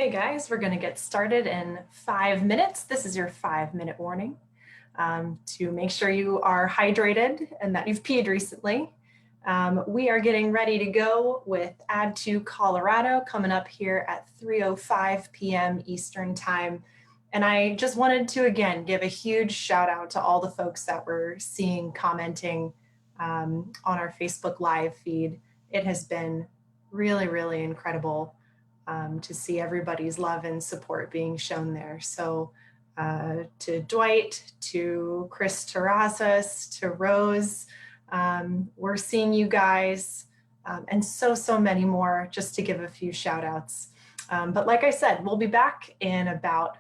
Hey guys, we're going to get started in 5 minutes. This is your 5-minute warning to make sure you are hydrated and that you've peed recently. We are getting ready to go with Add to Colorado coming up here at 3:05 p.m. Eastern Time. And I just wanted to, again, give a huge shout out to all the folks that we're seeing commenting on our Facebook Live feed. It has been really, really incredible to see everybody's love and support being shown there. So to Dwight, to Chris Terrazas, to Rose, we're seeing you guys and so many more, just to give a few shout outs. But like I said, we'll be back in about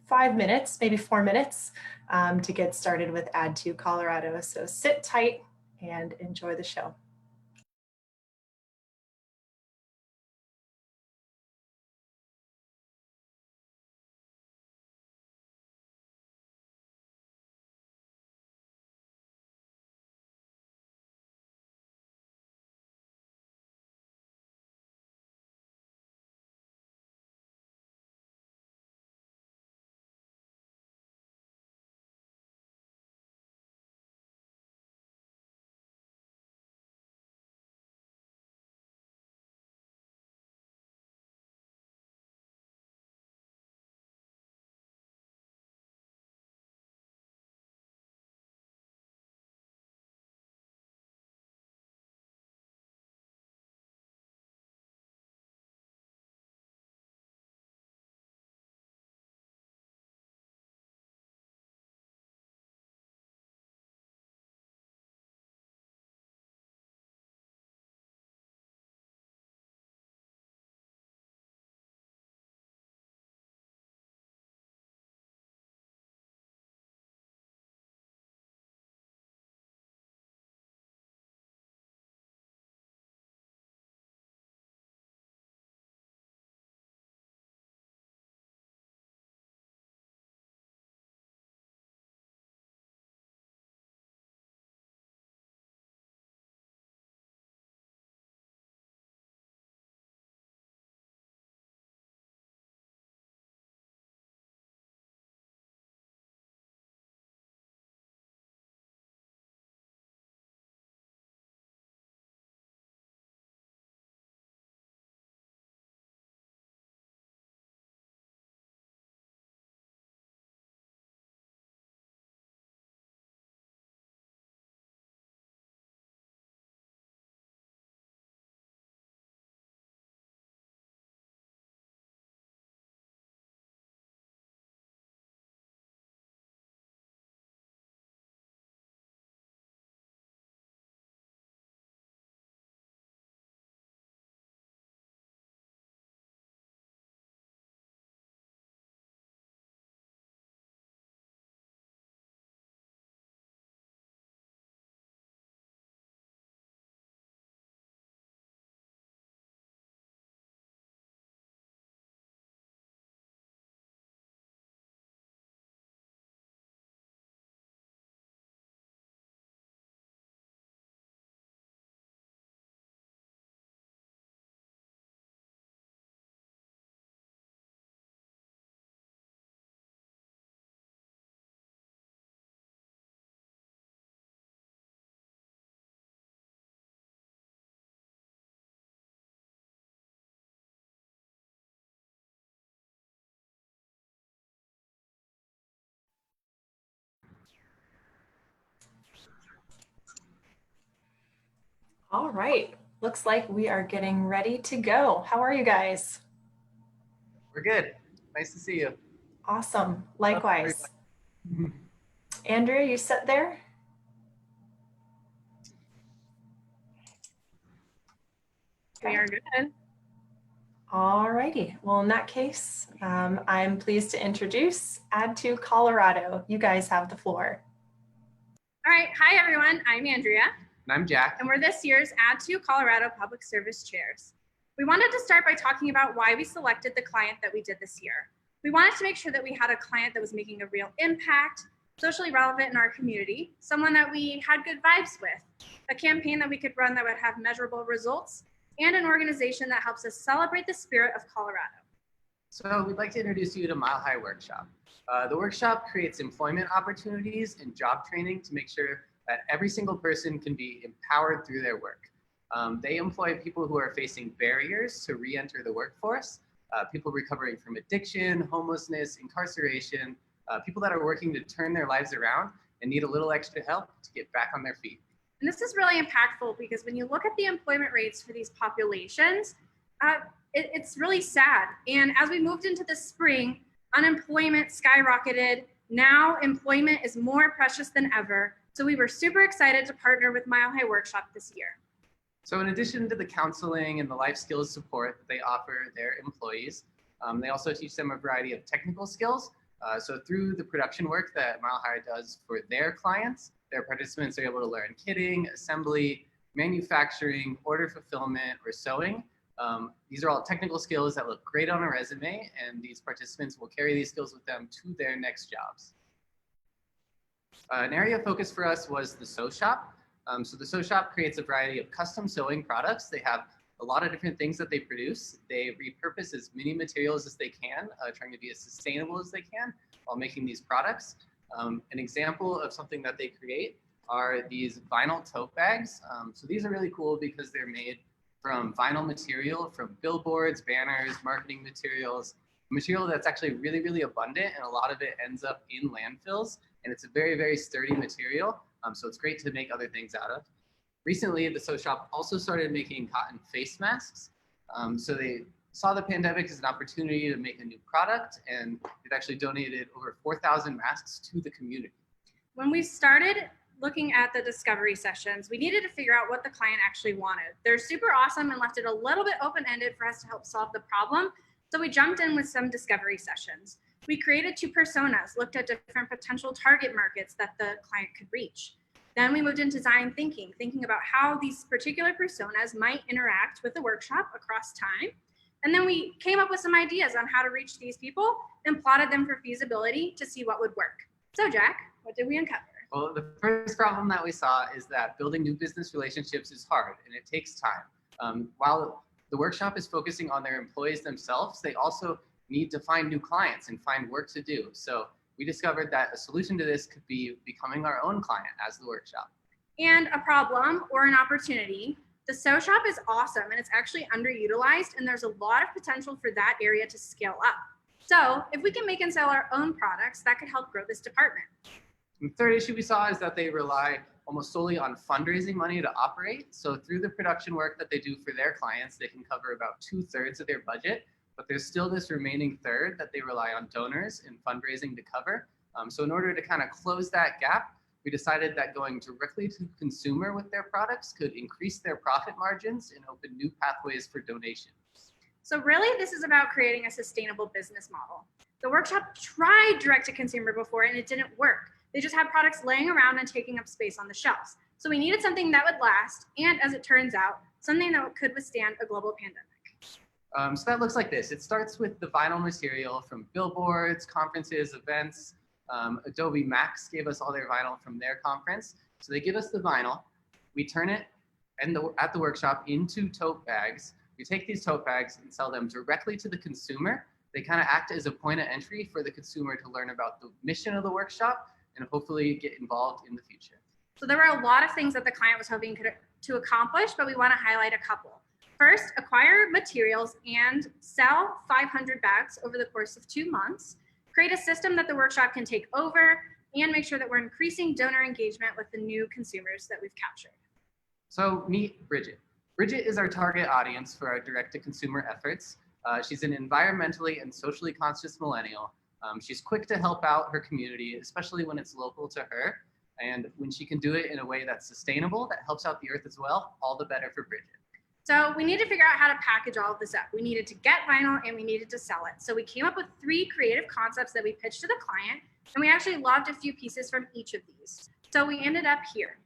5 minutes, maybe 4 minutes to get started with Add to Colorado. So sit tight and enjoy the show. All right, looks like we are getting ready to go. How are you guys? We're good. Nice to see you. Awesome, likewise. Andrea, you set there? We are good. All righty, well, in that case, I'm pleased to introduce Add to Colorado. You guys have the floor. All right, hi everyone, I'm Andrea. And I'm Jack. And we're this year's Add to Colorado Public Service Chairs. We wanted to start by talking about why we selected the client that we did this year. We wanted to make sure that we had a client that was making a real impact, socially relevant in our community, someone that we had good vibes with, a campaign that we could run that would have measurable results, and an organization that helps us celebrate the spirit of Colorado. So we'd like to introduce you to Mile High Workshop. The workshop creates employment opportunities and job training to make sure that every single person can be empowered through their work. They employ people who are facing barriers to re-enter the workforce, people recovering from addiction, homelessness, incarceration, people that are working to turn their lives around and need a little extra help to get back on their feet. And this is really impactful because when you look at the employment rates for these populations, it's really sad. And as we moved into the spring, unemployment skyrocketed. Now employment is more precious than ever. So we were super excited to partner with Mile High Workshop this year. So in addition to the counseling and the life skills support that they offer their employees, they also teach them a variety of technical skills. So through the production work that Mile High does for their clients, their participants are able to learn kitting, assembly, manufacturing, order fulfillment, or sewing. These are all technical skills that look great on a resume, and these participants will carry these skills with them to their next jobs. An area of focus for us was the sew shop. So the sew shop creates a variety of custom sewing products. They have a lot of different things that they produce. They repurpose as many materials as they can, trying to be as sustainable as they can while making these products. An example of something that they create are these vinyl tote bags. So these are really cool because they're made from vinyl material, from billboards, banners, marketing materials, material that's actually really, really abundant, and a lot of it ends up in landfills. And it's a very, very sturdy material. So it's great to make other things out of. Recently, the sew shop also started making cotton face masks. So they saw the pandemic as an opportunity to make a new product, and they've actually donated over 4,000 masks to the community. When we started looking at the discovery sessions, we needed to figure out what the client actually wanted. They're super awesome and left it a little bit open-ended for us to help solve the problem. So we jumped in with some discovery sessions. We created 2 personas, looked at different potential target markets that the client could reach. Then we moved into design thinking, thinking about how these particular personas might interact with the workshop across time. And then we came up with some ideas on how to reach these people and plotted them for feasibility to see what would work. So Jack, what did we uncover? Well, the first problem that we saw is that building new business relationships is hard and it takes time. While the workshop is focusing on their employees themselves, they also need to find new clients and find work to do. So we discovered that a solution to this could be becoming our own client as the workshop. And a problem or an opportunity. The sew shop is awesome and it's actually underutilized, and there's a lot of potential for that area to scale up. So if we can make and sell our own products, that could help grow this department. And the third issue we saw is that they rely almost solely on fundraising money to operate. So through the production work that they do for their clients, they can cover about 2/3 of their budget. But there's still this remaining third that they rely on donors and fundraising to cover. So in order to kind of close that gap, we decided that going directly to consumer with their products could increase their profit margins and open new pathways for donations. So really, this is about creating a sustainable business model. The workshop tried direct to consumer before and it didn't work. They just had products laying around and taking up space on the shelves. So we needed something that would last, and as it turns out, something that could withstand a global pandemic. So that looks like this. It starts with the vinyl material from billboards, conferences, events. Adobe Max gave us all their vinyl from their conference. So they give us the vinyl. We turn it at the workshop into tote bags. We take these tote bags and sell them directly to the consumer. They kind of act as a point of entry for the consumer to learn about the mission of the workshop and hopefully get involved in the future. So there were a lot of things that the client was hoping to accomplish, but we want to highlight a couple. First, acquire materials and sell 500 bags over the course of 2 months. Create a system that the workshop can take over, and make sure that we're increasing donor engagement with the new consumers that we've captured. So meet Bridget. Bridget is our target audience for our direct-to-consumer efforts. She's an environmentally and socially conscious millennial. She's quick to help out her community, especially when it's local to her. And when she can do it in a way that's sustainable, that helps out the earth as well, all the better for Bridget. So we need to figure out how to package all of this up. We needed to get vinyl and we needed to sell it. So we came up with 3 creative concepts that we pitched to the client, and we actually loved a few pieces from each of these. So we ended up here.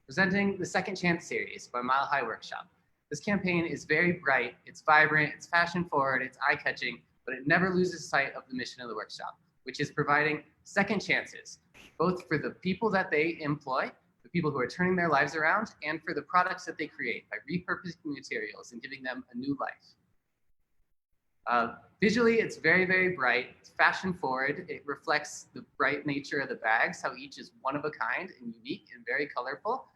Presenting the Second Chance series by Mile High Workshop. This campaign is very bright, it's vibrant, it's fashion forward, it's eye-catching, but it never loses sight of the mission of the workshop, which is providing second chances, both for the people that they employ, the people who are turning their lives around, and for the products that they create by repurposing materials and giving them a new life. Visually, it's very, very bright. It's fashion forward. It reflects the bright nature of the bags, how each is one of a kind and unique and very colorful.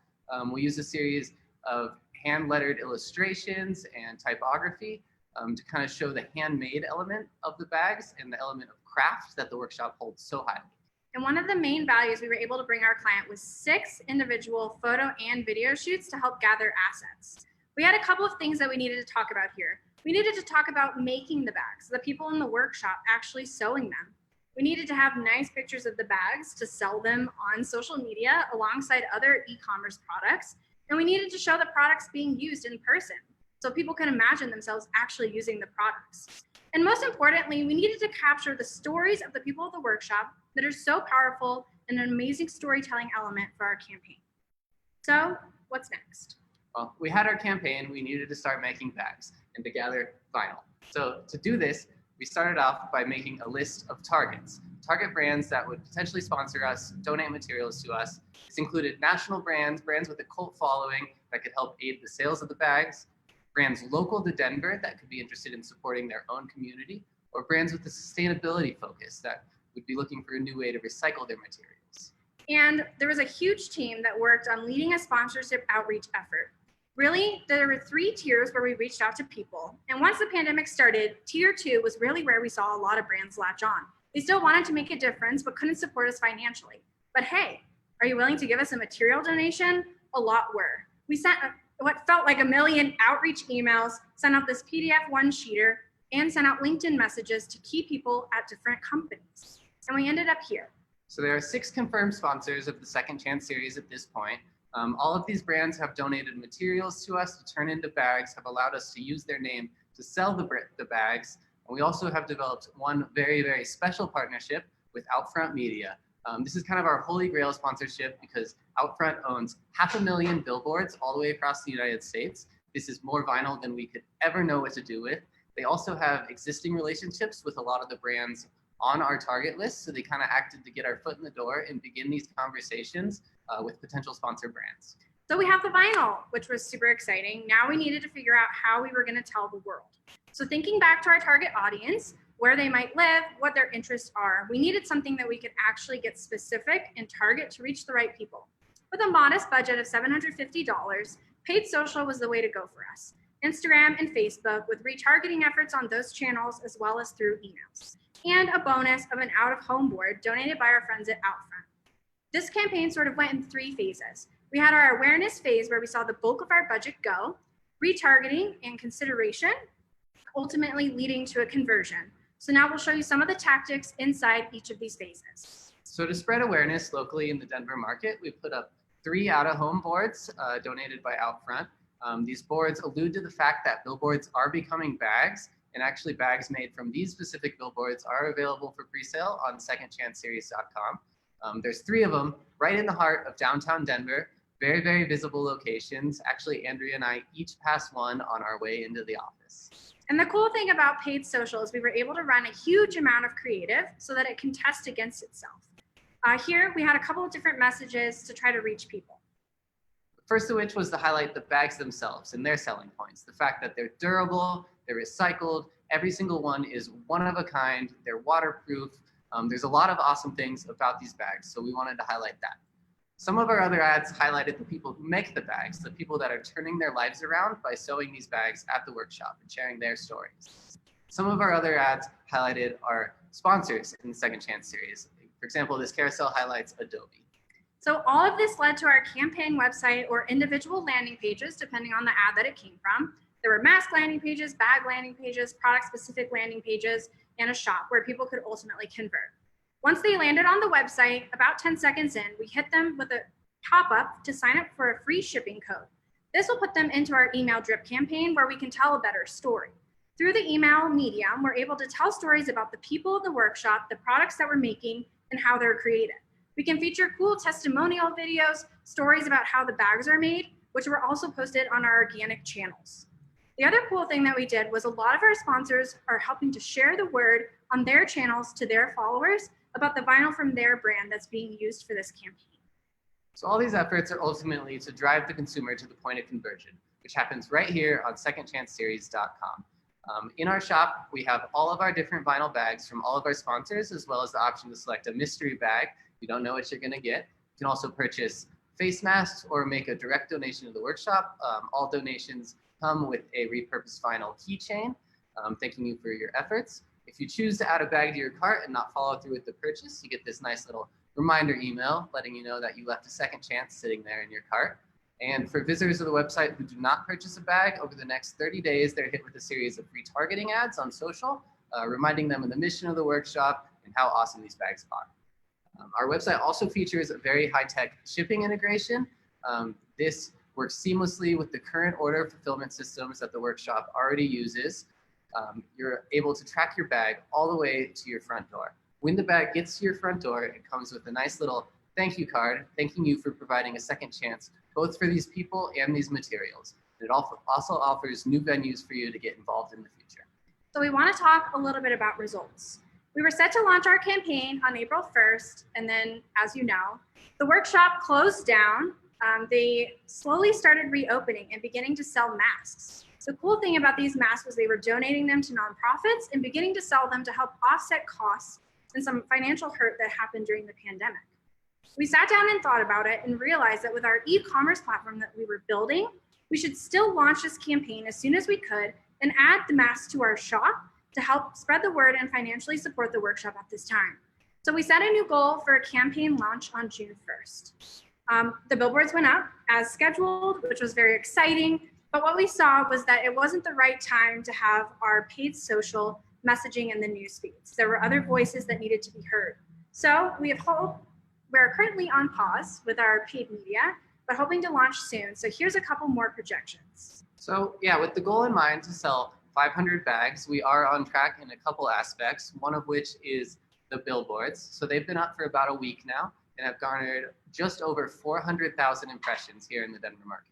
We use a series of hand-lettered illustrations and typography to kind of show the handmade element of the bags and the element of craft that the workshop holds so highly. And one of the main values we were able to bring our client was 6 individual photo and video shoots to help gather assets. We had a couple of things that we needed to talk about here. We needed to talk about making the bags, the people in the workshop actually sewing them. We needed to have nice pictures of the bags to sell them on social media alongside other e-commerce products. And we needed to show the products being used in person so people can imagine themselves actually using the products. And most importantly, we needed to capture the stories of the people at the workshop that are so powerful and an amazing storytelling element for our campaign. So what's next? Well, we had our campaign, we needed to start making bags and to gather vinyl. So to do this, we started off by making a list of targets. Target brands that would potentially sponsor us, donate materials to us. This included national brands, brands with a cult following that could help aid the sales of the bags, brands local to Denver that could be interested in supporting their own community, or brands with a sustainability focus that would be looking for a new way to recycle their materials. And there was a huge team that worked on leading a sponsorship outreach effort. Really, there were 3 tiers where we reached out to people. And once the pandemic started, tier 2 was really where we saw a lot of brands latch on. They still wanted to make a difference, but couldn't support us financially. But hey, are you willing to give us a material donation? A lot were. We sent what felt like a million outreach emails, sent out this PDF one-sheeter, and sent out LinkedIn messages to key people at different companies. And we ended up here. So there are 6 confirmed sponsors of the Second Chance series at this point. All of these brands have donated materials to us to turn into bags, have allowed us to use their name to sell the bags. And we also have developed one very, very special partnership with Outfront Media. This is kind of our holy grail sponsorship because Outfront owns 500,000 billboards all the way across the United States. This is more vinyl than we could ever know what to do with. They also have existing relationships with a lot of the brands on our target list, so they kind of acted to get our foot in the door and begin these conversations with potential sponsor brands. So we have the vinyl, which was super exciting. Now we needed to figure out how we were going to tell the world. So thinking back to our target audience, where they might live, what their interests are, we needed something that we could actually get specific and target to reach the right people. With a modest budget of $750, paid social was the way to go for us. Instagram and Facebook with retargeting efforts on those channels as well as through emails. And a bonus of an out-of-home board donated by our friends at Outfront. This campaign sort of went in 3 phases. We had our awareness phase where we saw the bulk of our budget go, retargeting and consideration, ultimately leading to a conversion. So now we'll show you some of the tactics inside each of these phases. So to spread awareness locally in the Denver market, we put up 3 out-of-home boards donated by Outfront. These boards allude to the fact that billboards are becoming bags, and actually bags made from these specific billboards are available for pre-sale on secondchanceseries.com. There's 3 of them right in the heart of downtown Denver, very, very visible locations. Actually, Andrea and I each passed one on our way into the office. And the cool thing about paid social is we were able to run a huge amount of creative so that it can test against itself. Here, we had a couple of different messages to try to reach people. First of which was to highlight the bags themselves and their selling points. The fact that they're durable, they're recycled, every single one is one of a kind, they're waterproof. There's a lot of awesome things about these bags, so we wanted to highlight that. Some of our other ads highlighted the people who make the bags, the people that are turning their lives around by sewing these bags at the workshop and sharing their stories. Some of our other ads highlighted our sponsors in the Second Chance series. For example, this carousel highlights Adobe. So all of this led to our campaign website or individual landing pages, depending on the ad that it came from. There were mask landing pages, bag landing pages, product-specific landing pages, and a shop where people could ultimately convert. Once they landed on the website, about 10 seconds in, we hit them with a pop-up to sign up for a free shipping code. This will put them into our email drip campaign where we can tell a better story. Through the email medium, we're able to tell stories about the people of the workshop, the products that we're making, and how they're created. We can feature cool testimonial videos, stories about how the bags are made, which were also posted on our organic channels. The other cool thing that we did was a lot of our sponsors are helping to share the word on their channels to their followers about the vinyl from their brand that's being used for this campaign. So all these efforts are ultimately to drive the consumer to the point of conversion, which happens right here on secondchanceseries.com. In our shop, we have all of our different vinyl bags from all of our sponsors, as well as the option to select a mystery bag. You don't know what you're gonna get. You can also purchase face masks or make a direct donation to the workshop. All donations come with a repurposed vinyl keychain, thanking you for your efforts. If you choose to add a bag to your cart and not follow through with the purchase, you get this nice little reminder email letting you know that you left a second chance sitting there in your cart. And for visitors of the website who do not purchase a bag, over the next 30 days, they're hit with a series of free targeting ads on social, reminding them of the mission of the workshop and how awesome these bags are. Our website also features a very high-tech shipping integration. This works seamlessly with the current order fulfillment systems that the workshop already uses. You're able to track your bag all the way to your front door. When the bag gets to your front door, it comes with a nice little thank you card, thanking you for providing a second chance, both for these people and these materials. It also offers new venues for you to get involved in the future. So we want to talk a little bit about results. We were set to launch our campaign on April 1st, and then, as you know, the workshop closed down. They slowly started reopening and beginning to sell masks. The cool thing about these masks was they were donating them to nonprofits and beginning to sell them to help offset costs and some financial hurt that happened during the pandemic. We sat down and thought about it and realized that with our e-commerce platform that we were building, we should still launch this campaign as soon as we could and add the masks to our shop to help spread the word and financially support the workshop at this time. So we set a new goal for a campaign launch on June 1st. The billboards went up as scheduled, which was very exciting. But what we saw was that it wasn't the right time to have our paid social messaging in the news feeds. There were other voices that needed to be heard. So we're currently on pause with our paid media, but hoping to launch soon. So here's a couple more projections. So yeah, with the goal in mind to sell 500 bags, we are on track in a couple aspects, one of which is the billboards. So they've been up for about a week now and have garnered just over 400,000 impressions here in the Denver market.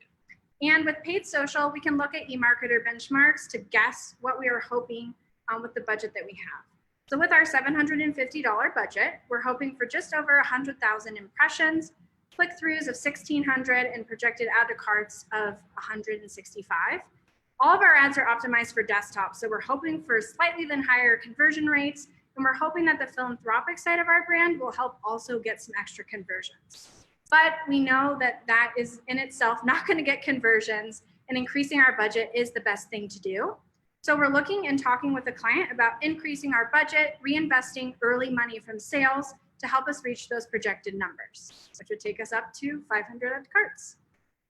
And with paid social, we can look at eMarketer benchmarks to guess what we are hoping with the budget that we have. So with our $750 budget, we're hoping for just over 100,000 impressions, click-throughs of 1,600, and projected add to carts of 165. All of our ads are optimized for desktop, so we're hoping for slightly then higher conversion rates, and we're hoping that the philanthropic side of our brand will help also get some extra conversions. But we know that that is in itself not going to get conversions, and increasing our budget is the best thing to do. So we're looking and talking with the client about increasing our budget, reinvesting early money from sales to help us reach those projected numbers, which would take us up to 500 carts.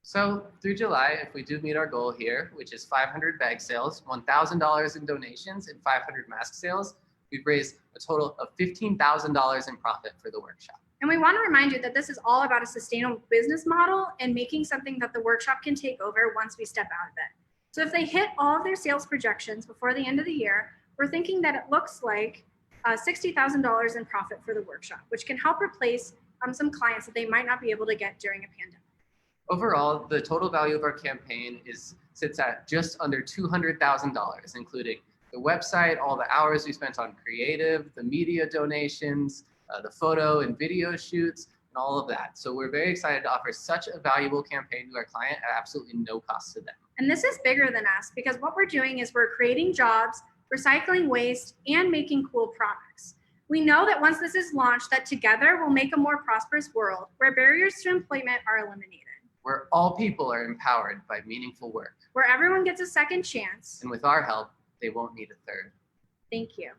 So through July, if we do meet our goal here, which is 500 bag sales, $1,000 in donations, and 500 mask sales, we've raised a total of $15,000 in profit for the workshop. And we want to remind you that this is all about a sustainable business model and making something that the workshop can take over once we step out of it. So if they hit all of their sales projections before the end of the year, we're thinking that it looks like $60,000 in profit for the workshop, which can help replace some clients that they might not be able to get during a pandemic. Overall, the total value of our campaign sits at just under $200,000, including the website, all the hours we spent on creative, the media donations, the photo and video shoots, and all of that. So we're very excited to offer such a valuable campaign to our client at absolutely no cost to them. And this is bigger than us because what we're doing is we're creating jobs, recycling waste, and making cool products. We know that once this is launched, that together we'll make a more prosperous world where barriers to employment are eliminated. Where all people are empowered by meaningful work. Where everyone gets a second chance. And with our help, they won't need a third. Thank you.